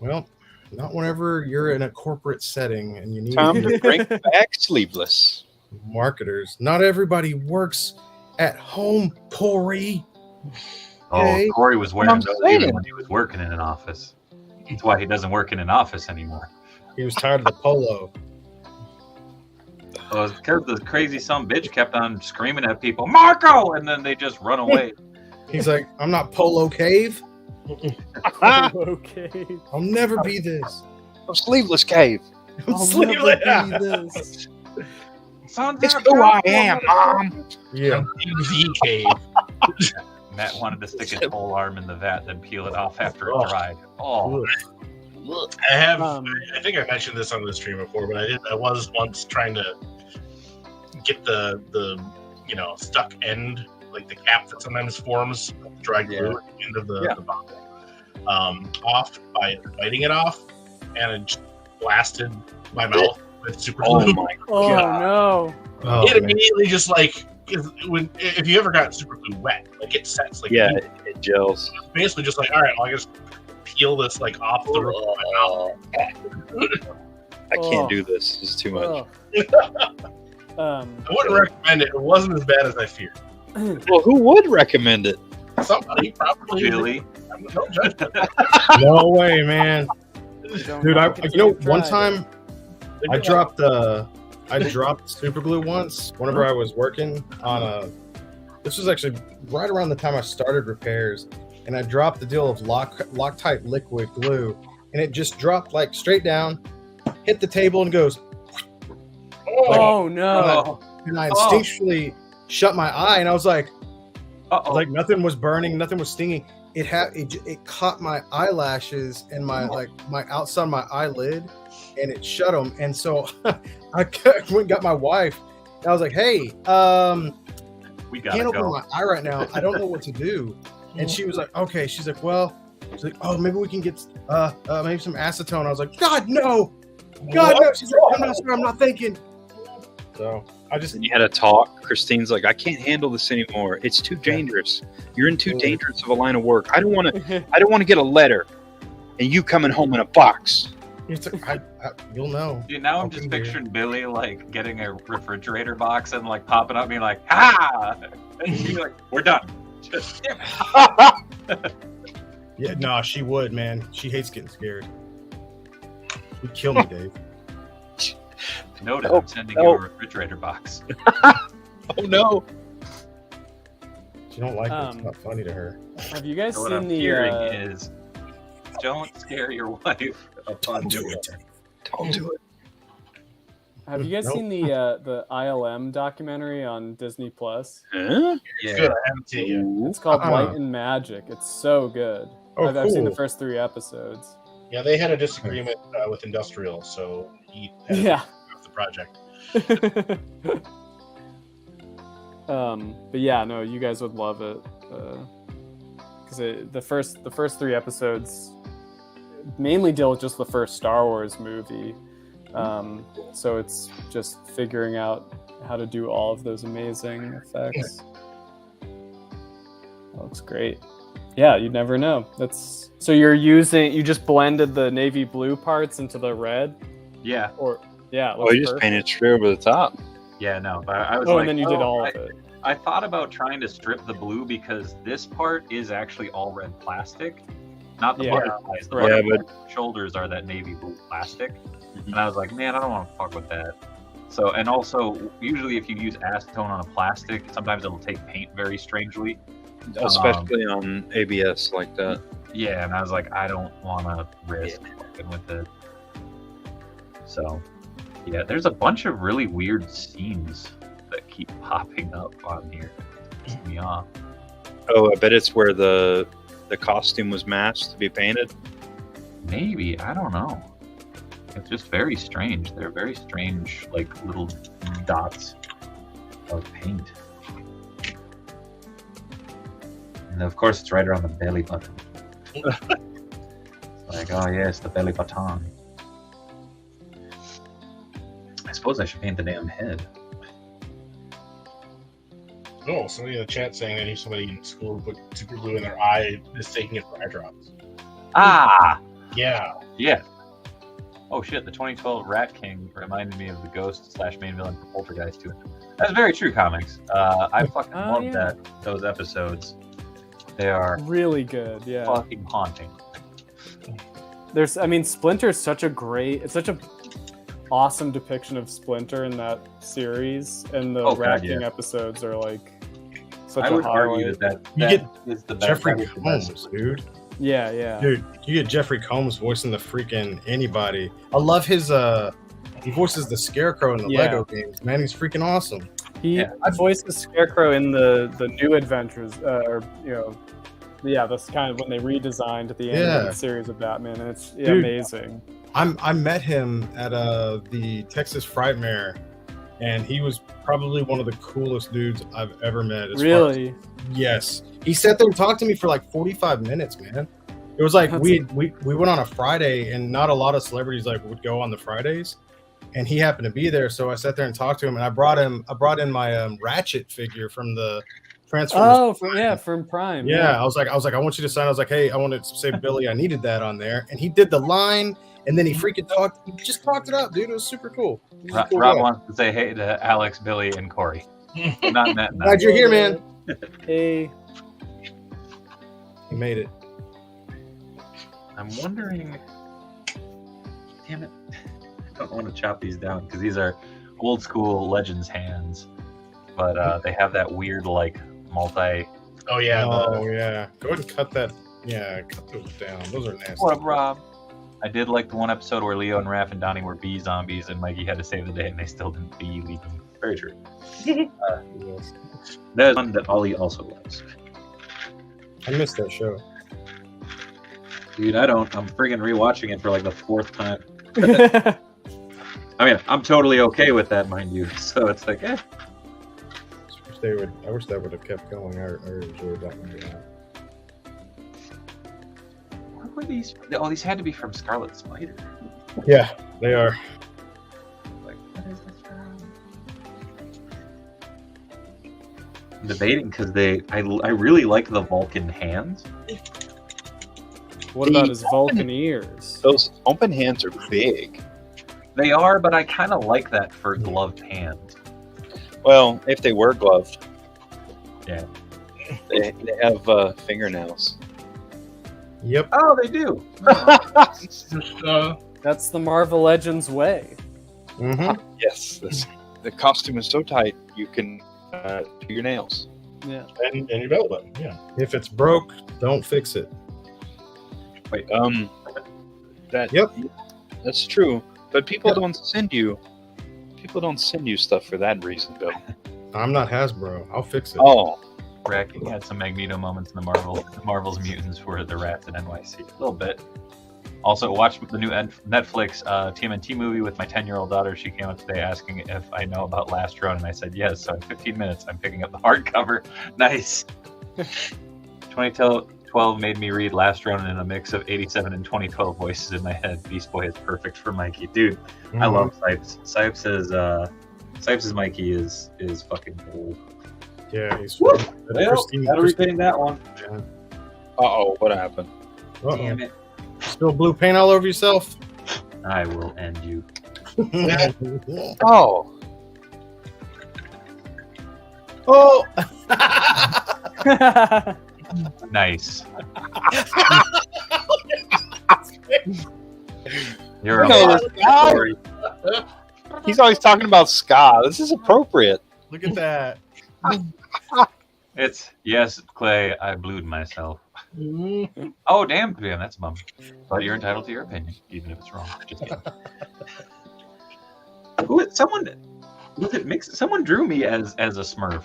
well, not whenever you're in a corporate setting and you need Time to bring back sleeveless. marketers. Not everybody works at home, Corey. Oh, Okay. Corey was wearing I'm those saying. even when he was working in an office. That's why he doesn't work in an office anymore. He was tired of the polo. Well, it's because the crazy son bitch kept on screaming at people, Marco, and then they just run away. He's like, I'm not Polo Cave. Okay. I'll never be this. A sleeveless cave. Sleeveless. this. Sounds It's like who I a- am, Mom. Yeah. V cave. Matt wanted to stick his whole arm in the vat, then peel it off after it Oh. dried. Oh, I have. Um, I think I mentioned this on the stream before, but I was once trying to get the stuck end, like the cap that sometimes forms, dry glue at the end of the bottle, off by biting it off, and it just blasted my mouth with super glue. Oh my Oh God. no. Oh, It man. immediately just like if you ever got super glue wet, like it sets like Yeah, it gels. basically just like, all right, well, I just peel this like off the roof of my mouth. I can't do this. This is too much. Oh. I wouldn't recommend it. It wasn't as bad as I feared. Well, who would recommend it? Somebody probably. Billy. No judgment. No way, man. Don't Dude, knock it till you know, you've one tried time I dropped super glue once whenever I was working on this was actually right around the time I started repairs, and I dropped the deal of Loctite liquid glue, and it just dropped like straight down, hit the table, and goes. Oh no. And I instinctually shut my eye, and I was like, Uh-oh. like nothing was burning, nothing was stinging. It caught my eyelashes and my outside of my eyelid, and it shut them. And so I went and got my wife, and I was like, "Hey, we can't gotta open go. my eye right now. I don't know what to do." And she was like, "Okay." She's like, "Well," she's like, "Oh, maybe we can get maybe some acetone." I was like, "God no, God no." She's like, "I'm not sure. I'm not thinking." So I just And you had to talk. Christine's like, I can't handle this anymore. It's too dangerous. You're in too dangerous of a line of work. I don't want to get a letter, and you coming home in a box. it's like, you'll know. Dude, now I'm Okay, just dear. picturing Billy like getting a refrigerator box and like popping up, being like, "Ha!" And she's like, "We're done." Just, Yeah, no, she would, man. She hates getting scared. You'd kill me, Dave. Noted. Oh, I'm sending oh. you a refrigerator box. Oh no! She don't like it. It's not funny to her. Have you guys So what seen I'm the hearing is, don't scare your wife. Don't do it. Don't do it. have you guys Nope. seen the ILM documentary on Disney Plus? Huh? It's good. I haven't seen it yet. Ooh. It's called Uh-uh. Light and Magic. It's so good. Oh, I've seen the cool. first 3 episodes. Yeah, they had a disagreement with Industrial, so he had to Yeah. off the project. But yeah, no, you guys would love it because the first 3 episodes mainly deal with just the first Star Wars movie. So it's just figuring out how to do all of those amazing effects. That looks great. Yeah, you'd never know. You just blended the navy blue parts into the red, Yeah. or Yeah. It Oh, looks you just perfect. painted straight over the top. Yeah, no, but I was Oh, like, and then you did all of it. I thought about trying to strip the blue because this part is actually all red plastic, not the Yeah, butterflies. The right. Yeah, butterfly shoulders are that navy blue plastic, and I was like, man, I don't want to fuck with that. So, and also, usually if you use acetone on a plastic, sometimes it'll take paint very strangely. Especially on ABS like that. Yeah, and I was like, I don't want to risk fucking with it. So, yeah, there's a bunch of really weird scenes that keep popping up on here. Piss me off. Oh, I bet it's where the costume was matched to be painted. Maybe, I don't know. It's just very strange. They're very strange, like little dots of paint. And of course, it's right around the belly button. Like, oh yes, the belly button. I suppose I should paint the damn head. Oh, somebody in the chat saying they need somebody in school to put super glue in their eye, mistaking it for eye drops. Ah! Yeah. Yeah. Oh shit, the 2012 Rat King reminded me of the ghost / main villain for Poltergeist 2. That's very true, comics. I fucking Oh, love yeah. those episodes. They are Really good. Yeah. fucking haunting. Splinter's such a awesome depiction of Splinter in that series, and the Oh, God, Rat King yeah. episodes are like such I a would argue highlight. that You that get is the best. Jeffrey that is the best. Combs, dude. Yeah. Dude, you get Jeffrey Combs voicing the freaking anybody. I love his he voices the Scarecrow in the Yeah. Lego games. Man, he's freaking awesome. He voices Scarecrow in the new Adventures, that's kind of when they redesigned the animated series of Batman, and it's Dude. amazing. I met him at the Texas Frightmare, and he was probably one of the coolest dudes I've ever met. Really? Yes. He sat there and talked to me for like 45 minutes, man. It was like That's we went on a Friday, and not a lot of celebrities like would go on the Fridays, and he happened to be there, so I sat there and talked to him, and I brought in my Ratchet figure from the Transformers. Oh, from Prime. Yeah, I was like, I want you to sign. I was like, hey, I wanted to say Billy, I needed that on there, and he did the line, and then he freaking talked. He just talked it up, dude. It was super cool. He was a cool Rob guy. wants to say hey to Alex, Billy, and Corey. Not Matt. Glad you're here, man. Hey. He made it. I'm wondering. Damn it! I don't want to chop these down because these are old school Legends hands, but they have that weird like multi. Oh yeah. Oh yeah. Go ahead and cut that. Yeah, cut those down. Those are nasty. What up, Rob? I did like the one episode where Leo and Raph and Donnie were bee zombies, and Mikey had to save the day, and they still didn't believe him. Very true. Yes. There's one that Ollie also loves. I missed that show. Dude, I don't. I'm friggin' rewatching it for like the 4th time. I mean, I'm totally okay with that, mind you. So it's like, I wish that would have kept going. I enjoyed that one. Yeah. what were these? Oh, these had to be from Scarlet Spider. Yeah, they are. Like, what is this from? I'm debating because I really like the Vulcan hands. What about his Vulcan ears? Those open hands are big. They are, but I kind of like that for gloved hands. Well, if they were gloved. Yeah. They have fingernails. Yep. Oh, they do. Just, That's the Marvel Legends way. Mm-hmm. Yes. The costume is so tight you can do your nails. Yeah. and your belly button. Yeah. If it's broke, don't fix it. Wait. Yep. That's true. But people don't send you stuff for that reason, Bill. I'm not Hasbro. I'll fix it. Oh. Racking had some Magneto moments in the Marvel's Mutants were the rats in NYC. A little bit. Also, watched the new Netflix TMNT movie with my 10-year-old daughter. She came up today asking if I know about Last Throne, and I said yes. So in 15 minutes, I'm picking up the hardcover. Nice. 2012 made me read Last Throne in a mix of 87 and 2012 voices in my head. Beast Boy is perfect for Mikey. Dude, I love Sipes. Sipes' Mikey is fucking gold. Yeah, he's Woo! Christine- Gotta repaint that one. Uh-oh, what happened? Uh-oh. Damn it. Spill blue paint all over yourself. I will end you. Oh, Oh. Nice. You're No, a this guy- story. he's always talking about ska. This is appropriate. Look at that. It's yes, Clay. I blued myself. Mhm. Oh damn, man, that's a bum. But you're entitled to your opinion, even if it's wrong. Just kidding. Someone was it mixed? Someone drew me as a Smurf.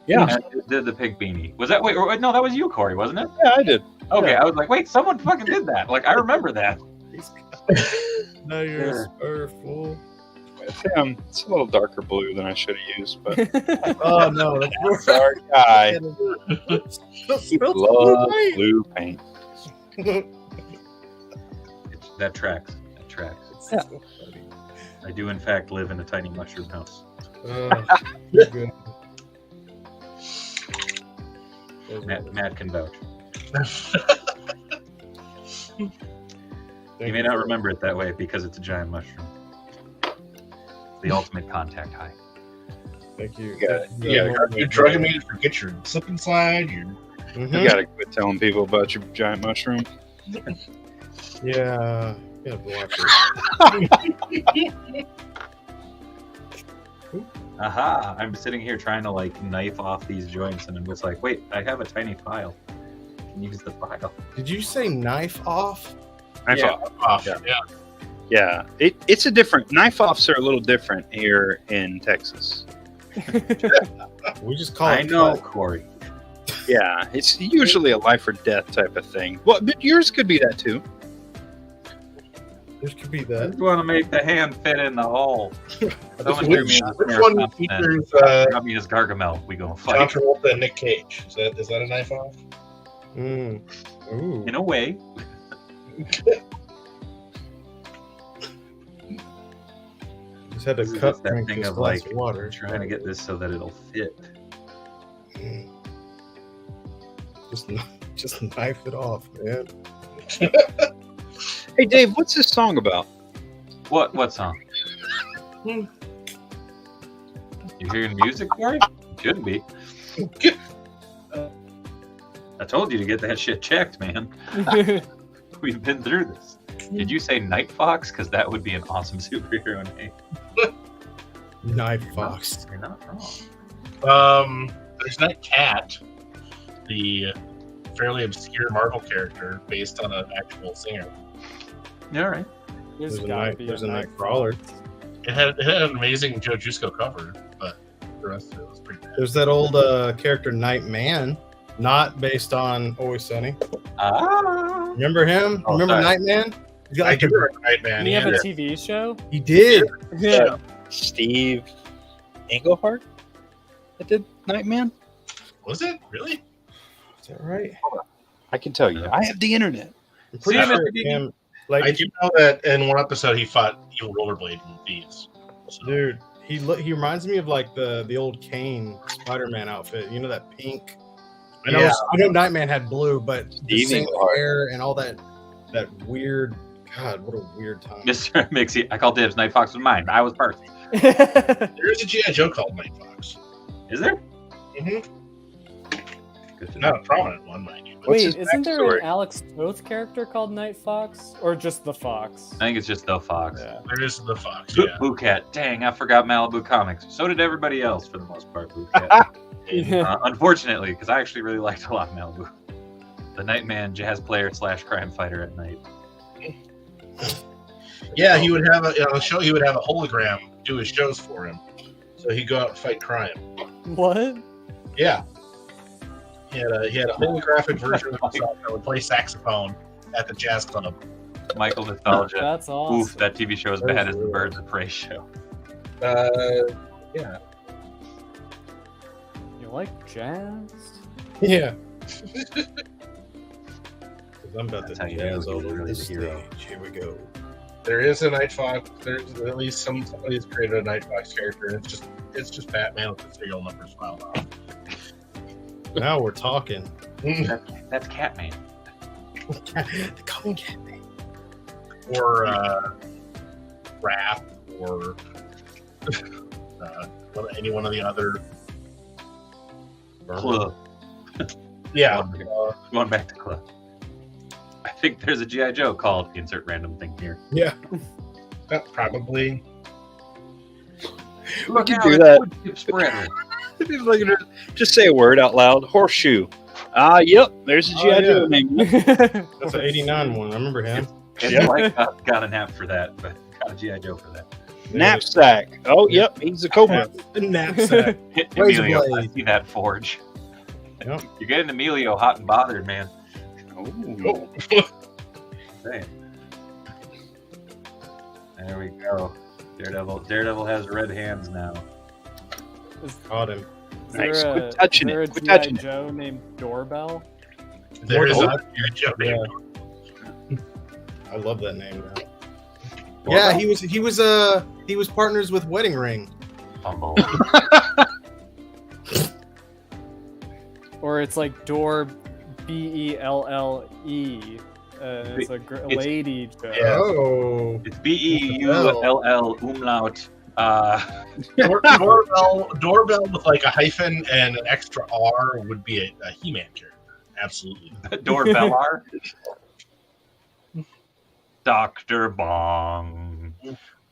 Yeah, The pink beanie. Was that wait? No, that was you, Corey, wasn't it? yeah, I did. Okay, I was like, wait, someone fucking did that. Like I remember that. No, you're a Smurf, fool. It's a little darker blue than I should have used, but Oh no, that's sorry, guy. Spill Love some blue paint. That tracks. That tracks. Yeah. I do in fact live in a tiny mushroom house. Good. Matt can vouch. Thank You may not remember it that way because it's a giant mushroom. The ultimate contact high. Thank you. You're drugging me to forget your slip and slide. You Mhm. gotta quit telling people about your giant mushroom. Yeah. Yeah, watch it. Aha! I'm sitting here trying to like knife off these joints, and I'm just like, wait, I have a tiny file. I can use the file. Did you say knife off? Knife Yeah. off. Off. Yeah. Yeah. Yeah, it's a different. Knife offs are a little different here in Texas. We just call I it know, cut. Corey. Yeah, it's usually a life or death type of thing. Well, but yours could be that too. This could be I that. just want to make the hand fit in the hole. Someone drew me as Which Smurf one Thompson. features Got me as Gargamel. We gonna John fight. Travolta and Nick Cage? Is that a knife off? Mm. Ooh. In a way. Just had to This is cut just that drink thing this of glass like of water. trying to get this so that it'll fit. Just knife it off, man. Hey, Dave, what's this song about? What song? You hearing music, Corey? Shouldn't be. I told you to get that shit checked, man. We've been through this. Did you say Night Fox? Because that would be an awesome superhero name. Knife fox. You're not wrong. There's Night Cat, the fairly obscure Marvel character based on an actual singer. Yeah, all right. There's a night crawler. It had an amazing Joe Jusko cover, but the rest of it was pretty bad. There's that old character Night Man, not based on Always Sunny. Ah. Remember him? Oh, Remember sorry. Night Man? He's got I like do remember Nightman. Did he have Yeah. a TV show? He did. Yeah. Steve Englehart that did Nightman? Was it really? Is that right? I can tell you. I have the internet. I'm pretty See, sure Mr. him. Like, I do know that in one episode he fought Evil Rollerblade in Thieves. So, dude, he reminds me of like the old Kane Spider-Man outfit. You know that pink. I know. Yeah. I know Nightman had blue, but the Steve same Englehart. hair and all that weird. God, what a weird time. Mr. Mixie, I called dibs. Night Fox was mine. I was first. there is a G.I. Joe called Night Fox. Is there? Mm-hmm. Good to know. Not a prominent one, mind you. But What's Wait, his isn't there backstory? an Alex Toth character called Night Fox? Or just the Fox? I think it's just the Fox. Yeah. there is the Fox. Yeah. Boo Cat. Dang, I forgot Malibu Comics. So did everybody else for the most part. Boo Cat. Unfortunately, because I actually really liked a lot of Malibu. The Nightman jazz player / crime fighter at night. Yeah, he would have on the show. He would have a hologram do his shows for him, so he'd go out and fight crime. What? Yeah, he had a holographic version of himself that would play saxophone at the jazz club. Michael Nostalgia. That's awesome. Oof, that TV show is That bad is as the really Birds of Prey show. Yeah, You like jazz? Yeah. 'Cause I'm about That's to how you jazz know all he's over really this the hero. stage. Here we go. there is a Night Fox. There's at least somebody's created a Night Fox character, and it's just Batman with the serial numbers filed off. Now we're talking. That's Catman. Call me Catman. Or Wrath or any one of the other. Club. Yeah. Going back to Club. I think there's a G.I. Joe called insert random thing here. Yeah. Probably. Look can out, do it's that. wood chip spreader. Just say a word out loud. Horseshoe. Yep. There's a G.I. Joe name. That's an 89 one. I remember him. It's like got a nap for that, but got a G.I. Joe for that. Knapsack. Oh, yep. He's a Cobra. Knapsack. Razor Emilio, I blade. see that forge. Yep. You're getting Emilio hot and bothered, man. Oh. Dang. There we go. Daredevil has red hands now. Caught him. Is Nice. there Quit touching is there it. a Quit G.I. touching it. Joe named Doorbell? There is Oh. a G.I. Joe name. I love that name now. Yeah, he was partners with Wedding Ring. Humble. Or it's like Door Belle. It's a lady Joe. Yeah. Oh. It's Beull umlaut. Doorbell with like a hyphen and an extra R would be a He-Man character. Absolutely. Doorbellar. Dr. Bong.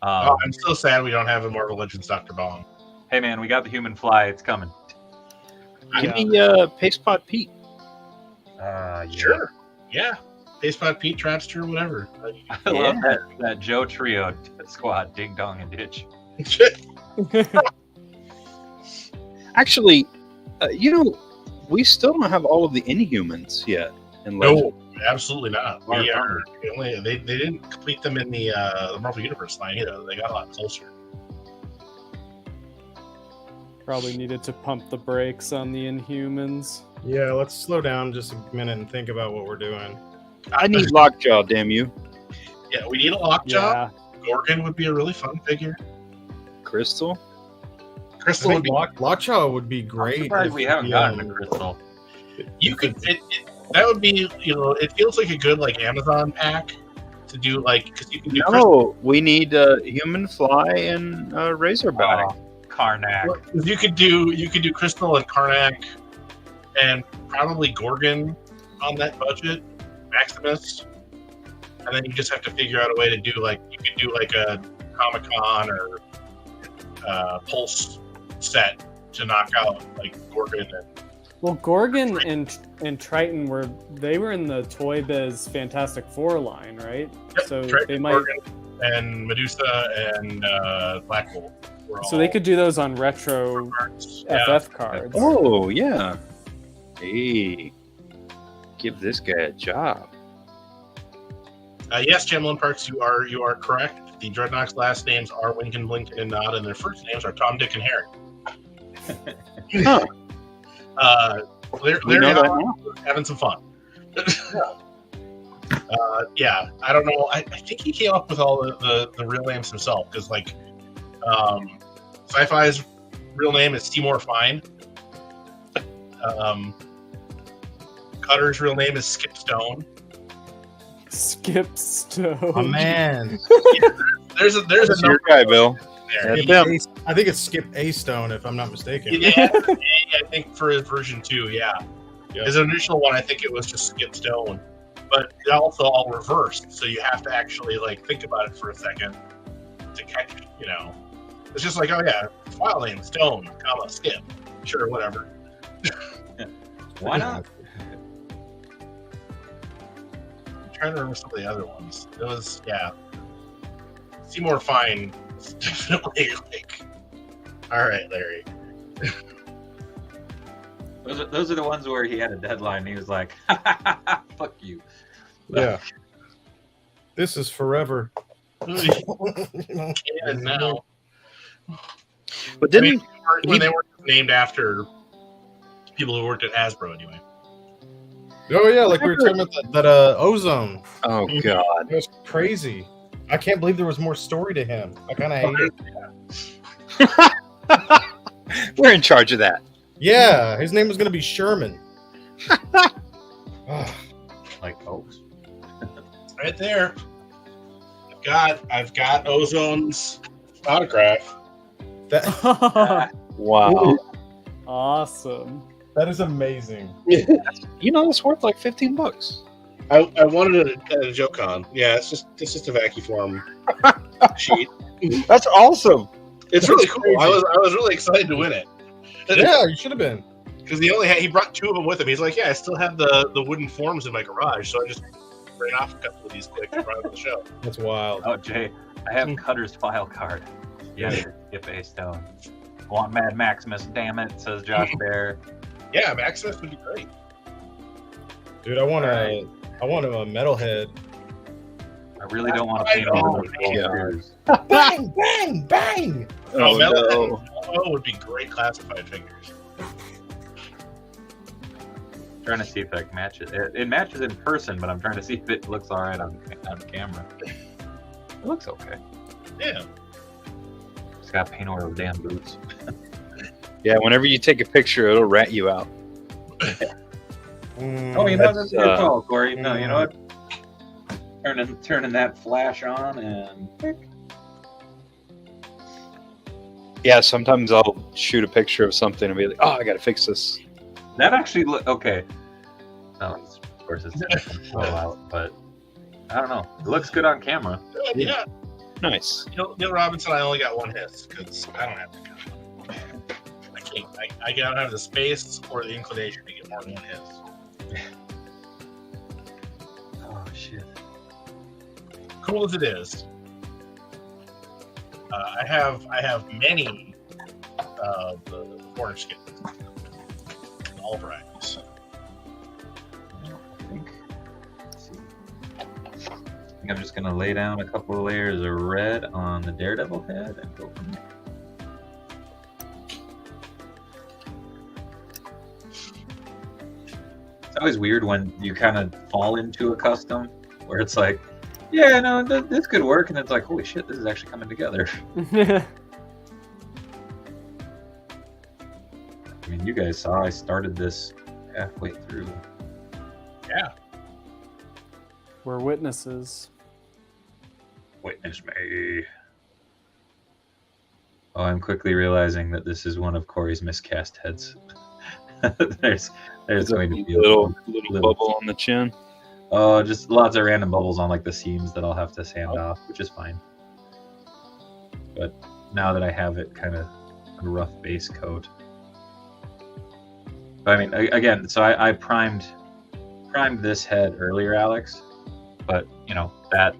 I'm so sad we don't have a Marvel Legends Dr. Bong. Hey man, we got the human fly. It's coming. Give me Paste Pot Pete. Yeah. Sure. Yeah. Basepot Pete, Trapster, whatever. I love that Joe Trio squad, Ding Dong and Ditch. Actually, we still don't have all of the Inhumans yet. In No, absolutely not. They didn't complete them in the Marvel Universe line either. They got a lot closer. Probably needed to pump the brakes on the Inhumans. Yeah, let's slow down just a minute and think about what we're doing. I need Lockjaw, damn you. Yeah, we need a Lockjaw. Yeah. Gorgon would be a really fun figure. Crystal. Crystal would be. Lockjaw would be great. I'm surprised we haven't gotten a Crystal. You could. That would be. It feels like a good Amazon pack to do because you can do. No, we need Human Fly and Razorback. Karnak. Well, you could do Crystal and Karnak, and probably Gorgon on that budget, Maximus, and then you just have to figure out a way to do you could do a Comic-Con or Pulse set to knock out Gorgon and. Well, Gorgon and Triton were in the Toy Biz Fantastic Four line, right? Yep, So Triton, they might. Gorgon, and Medusa and Black Bolt. So they could do those on retro FF cards. Oh, yeah. Hey, give this guy a job. Yes, Jamlin Parks, you are correct. The Dreadnoks' last names are Winkin, Blink, and Nod, and their first names are Tom, Dick, and Harry. Huh. They're having some fun. Yeah, I don't know. I think he came up with all the real names himself because Sci-Fi's real name is Seymour Fine. Cutter's real name is Skip Stone. Skip Stone. Oh man, There's a That's your number guy, Bill. there. That's him. I think it's Skip A Stone if I'm not mistaken. Yeah, I think for his version 2, yeah. His initial one, I think it was just Skip Stone, but it also all reversed, so you have to actually think about it for a second to catch. It's just oh yeah, file name Stone, Skip. Sure, whatever. Why not? I'm trying to remember some of the other ones. It was Seymour Fine was definitely all right, Larry. Those are the ones where he had a deadline. And he was like, "Fuck you." Yeah. This is forever. And now, But didn't when they were named after people who worked at Hasbro, anyway. Oh yeah, we were talking about that Ozone. Oh God, It was crazy. I can't believe there was more story to him. I kind of hate it. we're in charge of that. Yeah, his name was going to be Sherman. Like folks. Right there. I've got Ozone's autograph. That Wow. Awesome. that is amazing. You know, it's worth like $15. I wanted it at a Joe-Con. Yeah, it's just a vacuform sheet. That's awesome. It's really cool. I was really excited to win it. Yeah, you should have been. Because he brought 2 of them with him. He's like, yeah, I still have the wooden forms in my garage, so I just ran off a couple of these quick and brought them to the show. That's wild. Oh, Jay, I have Cutter's file card. Yeah, skip A stone. I want Mad Maximus, damn it, says Josh Bear. Yeah, Maximus would be great. Dude, I want a metalhead. I really don't want to paint all those fingers. Bang, bang, bang! Oh, no. Metal would be great classified fingers. Trying to see if that matches. It matches in person, but I'm trying to see if it looks all right on camera. It looks okay. Yeah. It's got paint over those damn boots. Yeah, whenever you take a picture, it'll rat you out. Oh, you know, that's your call, Corey. No, you know what? Turning that flash on and Yeah, sometimes I'll shoot a picture of something and be like, oh, I got to fix this. that actually okay. No, of course it's so out, but I don't know. It looks good on camera. Yeah. Nice. Neil Robinson, I only got 1 hiss because I don't have to cut. I can't. I don't have the space or the inclination to get more than 1 hiss. Oh shit. Cool as it is, I have many the corner skins, all varieties. I think I'm just gonna lay down a couple of layers of red on the Daredevil head and go from there. It's always weird when you kind of fall into a custom where it's like, yeah, no, this could work, and it's like, holy shit, this is actually coming together. I mean, you guys saw I started this halfway through. Yeah. We're witnesses. Witness me. Oh, I'm quickly realizing that this is one of Corey's miscast heads. there's going to be a little bubble on the chin. Oh, just lots of random bubbles on like the seams that I'll have to sand off, which is fine. But now that I have it kind of a rough base coat. But I mean, again, so I primed this head earlier, Alex. But you know that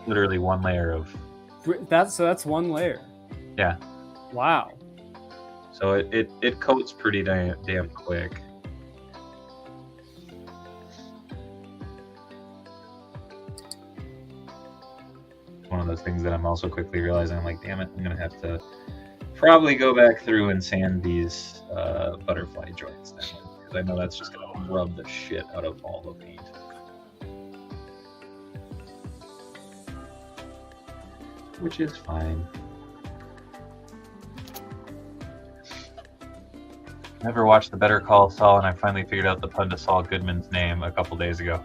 literally 1 layer of That's 1 layer. Yeah. Wow. So it coats pretty damn quick. One of those things that I'm also quickly realizing, I'm like, damn it, I'm gonna have to probably go back through and sand these butterfly joints down, because I know that's just gonna rub the shit out of all the paint. Which is fine. Never watched the Better Call Saul, and I finally figured out the pun to Saul Goodman's name a couple days ago.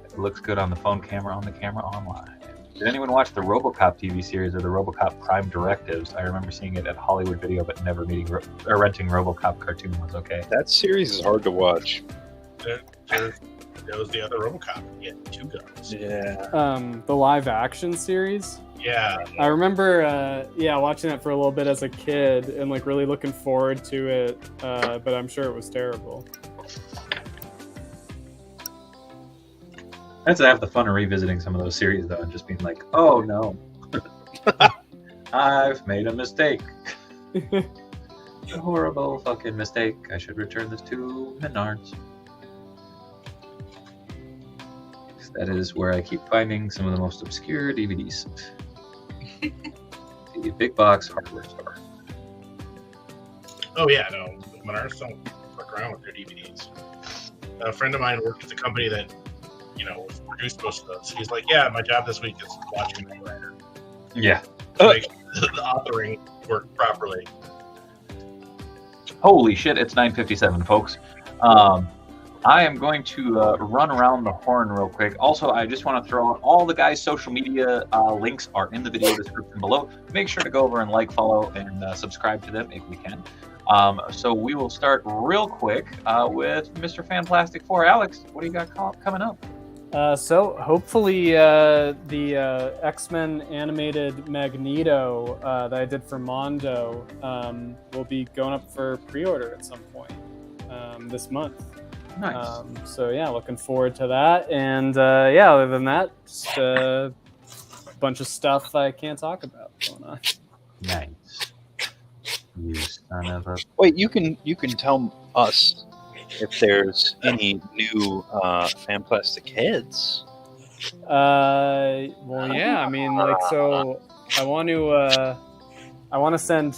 It looks good on the phone camera, on the camera online. Did anyone watch the RoboCop TV series or the RoboCop Prime Directives? I remember seeing it at Hollywood Video, but never renting RoboCop cartoon was okay. That series is hard to watch. There was the other RoboCop. He had 2 guns. Yeah. The live action series. Yeah. I remember, watching that for a little bit as a kid and like really looking forward to it. But I'm sure it was terrible. That's half the fun of revisiting some of those series, though, and just being like, oh no, I've made a mistake. A horrible fucking mistake. I should return this to Menards. That is where I keep finding some of the most obscure DVDs. The big box hardware store. Oh yeah, no, Menards don't fuck around with their DVDs. A friend of mine worked at the company that, produced most of those. He's like, yeah, my job this week is watching the writer. Yeah. To make the authoring work properly. Holy shit, it's 9:57, folks. I am going to run around the horn real quick. Also, I just want to throw out all the guys' social media links are in the video description below. Make sure to go over and like, follow, and subscribe to them if we can. So we will start real quick with Mr. Fantastic 4. Alex, what do you got coming up? So hopefully the X-Men animated Magneto that I did for Mondo will be going up for pre-order at some point this month. Nice. So yeah, looking forward to that. And yeah, other than that, just a bunch of stuff I can't talk about going on. Nice. You son of a... Wait, you can tell us if there's any new Fantastic heads. Well, yeah. I mean, like, so I want to send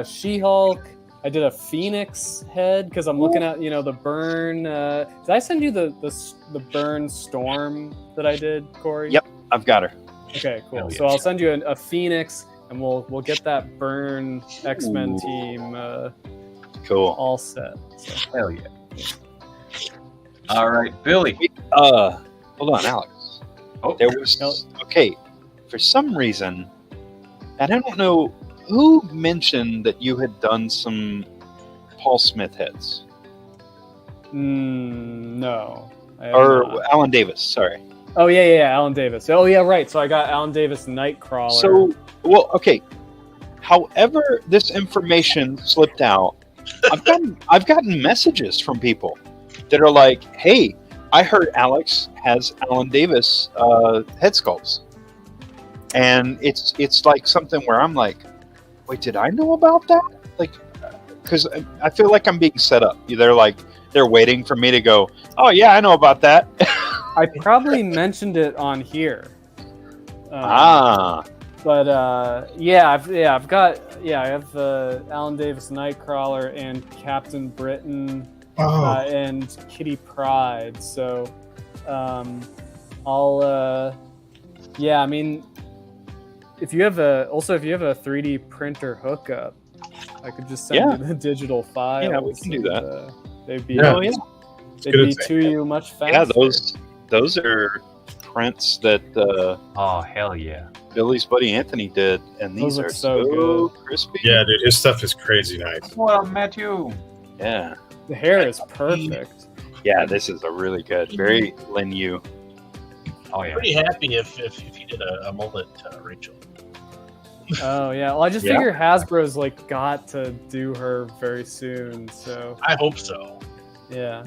She-Hulk. I did a Phoenix head because I'm looking at the burn. Did I send you the burn storm that I did, Corey? Yep, I've got her. Okay, cool. Hell yeah. So I'll send you a Phoenix, and we'll get that burn X-Men team Cool. all set. So. Hell yeah. All right, Billy. Hold on, Alex. Oh, There was okay. For some reason, and I don't know who mentioned that you had done some Paul Smith heads No. I have or not. Alan Davis. Sorry. Oh yeah, Alan Davis. Oh yeah, right. So I got Alan Davis Nightcrawler. So, well, okay. However, this information slipped out. I've gotten messages from people that are like, "Hey, I heard Alex has Alan Davis head sculpts," and it's like something where I'm like, "Wait, did I know about that?" Like, because I feel like I'm being set up. They're waiting for me to go, "Oh yeah, I know about that." I probably mentioned it on here. But I have Alan Davis Nightcrawler and Captain Britain and Kitty Pryde. So I mean, if you have a 3D printer hookup, I could just send you the digital files. Yeah, we can do that. They'd be Yeah. they'd be to you much faster. Yeah, those are prints that oh, hell yeah. Billy's buddy Anthony did, and these Those look are so so good. crispy. Yeah, dude, his stuff is crazy nice. What up, Matthew? Yeah, The hair is perfect. yeah. This is a really good, very Lin Yu. Oh yeah. Pretty happy if you did a mullet, Rachel. Oh yeah. Well, I just figure Hasbro's got to do her very soon. So I hope so. yeah,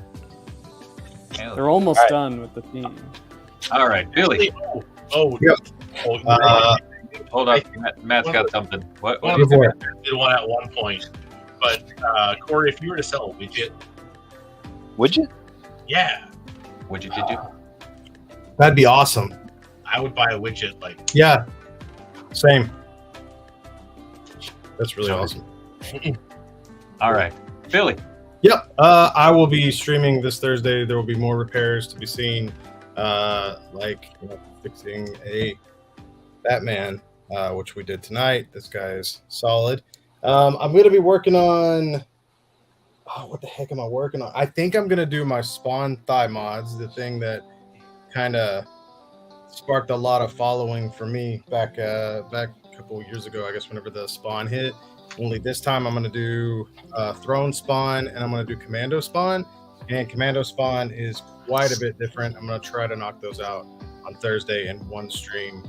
Hell they're almost All right. done with the theme. All right, Billy. Hold up. Matt's got something. What One do you of the think? boys did one at one point, but Corey, if you were to sell a widget, Would you? yeah, What did you do? That'd be awesome. I would buy a widget. Like, Yeah. Same. That's really awesome. All right, Billy. Yep. I will be streaming this Thursday. There will be more repairs to be seen, fixing a Batman, which we did tonight. This guy is solid. I'm going to be working on. Oh, what the heck am I working on? I think I'm going to do my Spawn thigh mods, the thing that kind of sparked a lot of following for me back a couple of years ago, I guess, whenever the Spawn hit. Only this time I'm going to do Throne Spawn and I'm going to do Commando Spawn. And Commando Spawn is quite a bit different. I'm going to try to knock those out on Thursday in one stream.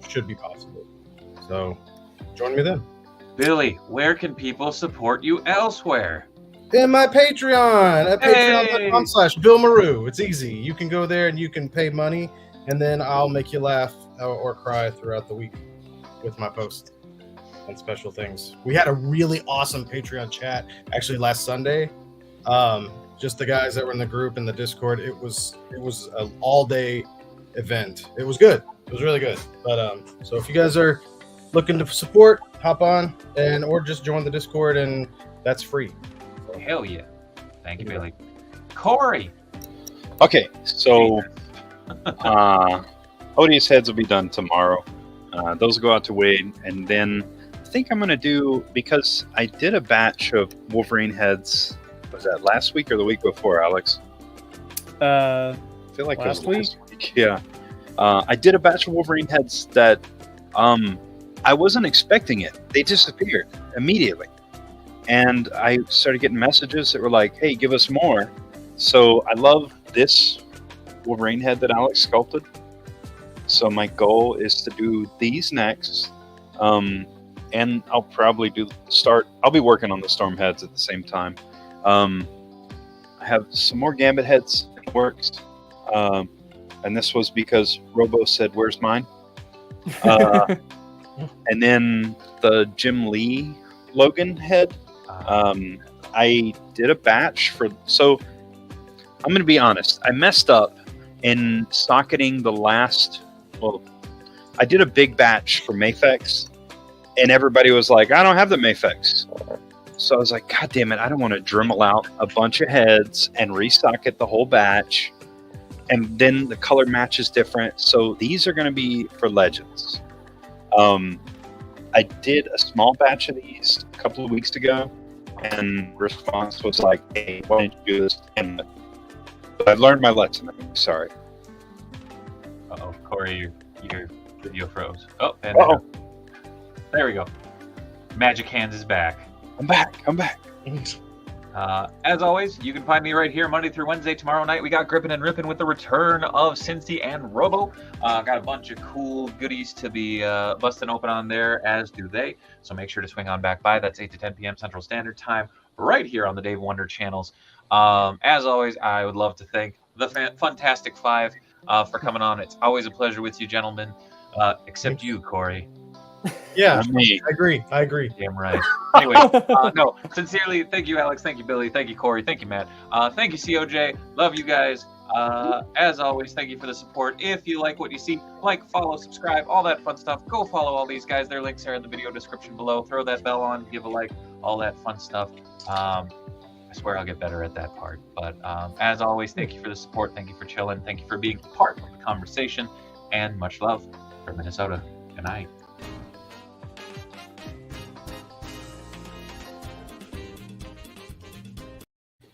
Should be possible. So join me then. Billy, where can people support you elsewhere? In my Patreon at Hey! patreon.com/Bill Maru. It's easy. You can go there and you can pay money, and then I'll make you laugh or cry throughout the week with my posts and special things. We had a really awesome Patreon chat actually last Sunday. Just the guys that were in the group in the Discord. It was an all-day event. It was good. It was really good. But so if you guys are looking to support, hop on or just join the Discord, and that's free. Hell yeah. Thank you, Billy. Corey. Okay, so Odious heads will be done tomorrow. Those go out to Wade, and then I think I'm gonna do, because I did a batch of Wolverine heads. Was that last week or the week before, Alex? I feel like Last it was last week. Yeah. I did a batch of Wolverine heads that I wasn't expecting it. They disappeared immediately. And I started getting messages that were like, hey, give us more. So I love this Wolverine head that Alex sculpted. So my goal is to do these next. And I'll probably I'll be working on the Storm heads at the same time. I have some more Gambit heads in the works. And this was because Robo said, where's mine? And then the Jim Lee Logan head. I did a batch so I'm going to be honest. I messed up in socketing I did a big batch for Mafex, and everybody was like, I don't have the Mafex. So I was like, God damn it, I don't want to Dremel out a bunch of heads and resocket the whole batch. And then the color match is different. So these are going to be for Legends. I did a small batch of these a couple of weeks ago, and response was like, hey, why don't you do this? But I learned my lesson. I'm sorry. Uh-oh, Corey, your video froze. Oh, and there we go. Magic Hands is back. I'm back. As always, you can find me right here Monday through Wednesday. Tomorrow night, we got Grippin' and Rippin' with the return of Cincy and Robo. Got a bunch of cool goodies to be busting open on there, as do they. So make sure to swing on back by. That's 8 to 10 p.m. Central Standard Time, right here on the Dave Wonder channels. As always, I would love to thank the Fantastic Five for coming on. It's always a pleasure with you, gentlemen, except you, Corey. Yeah, I agree. Damn right. Anyway, no, sincerely, thank you, Alex. Thank you, Billy. Thank you, Corey. Thank you, Matt. Thank you, COJ. Love you guys. As always, thank you for the support. If you like what you see, like, follow, subscribe, all that fun stuff. Go follow all these guys. Their links are in the video description below. Throw that bell on, give a like, all that fun stuff. I swear I'll get better at that part. But as always, thank you for the support. Thank you for chilling. Thank you for being part of the conversation. And much love from Minnesota. Good night.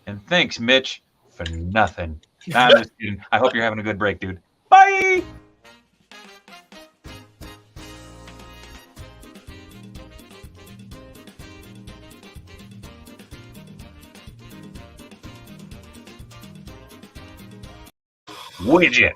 And thanks, Mitch, for nothing. Nah, I'm just kidding. I hope you're having a good break, dude. Bye! Widget.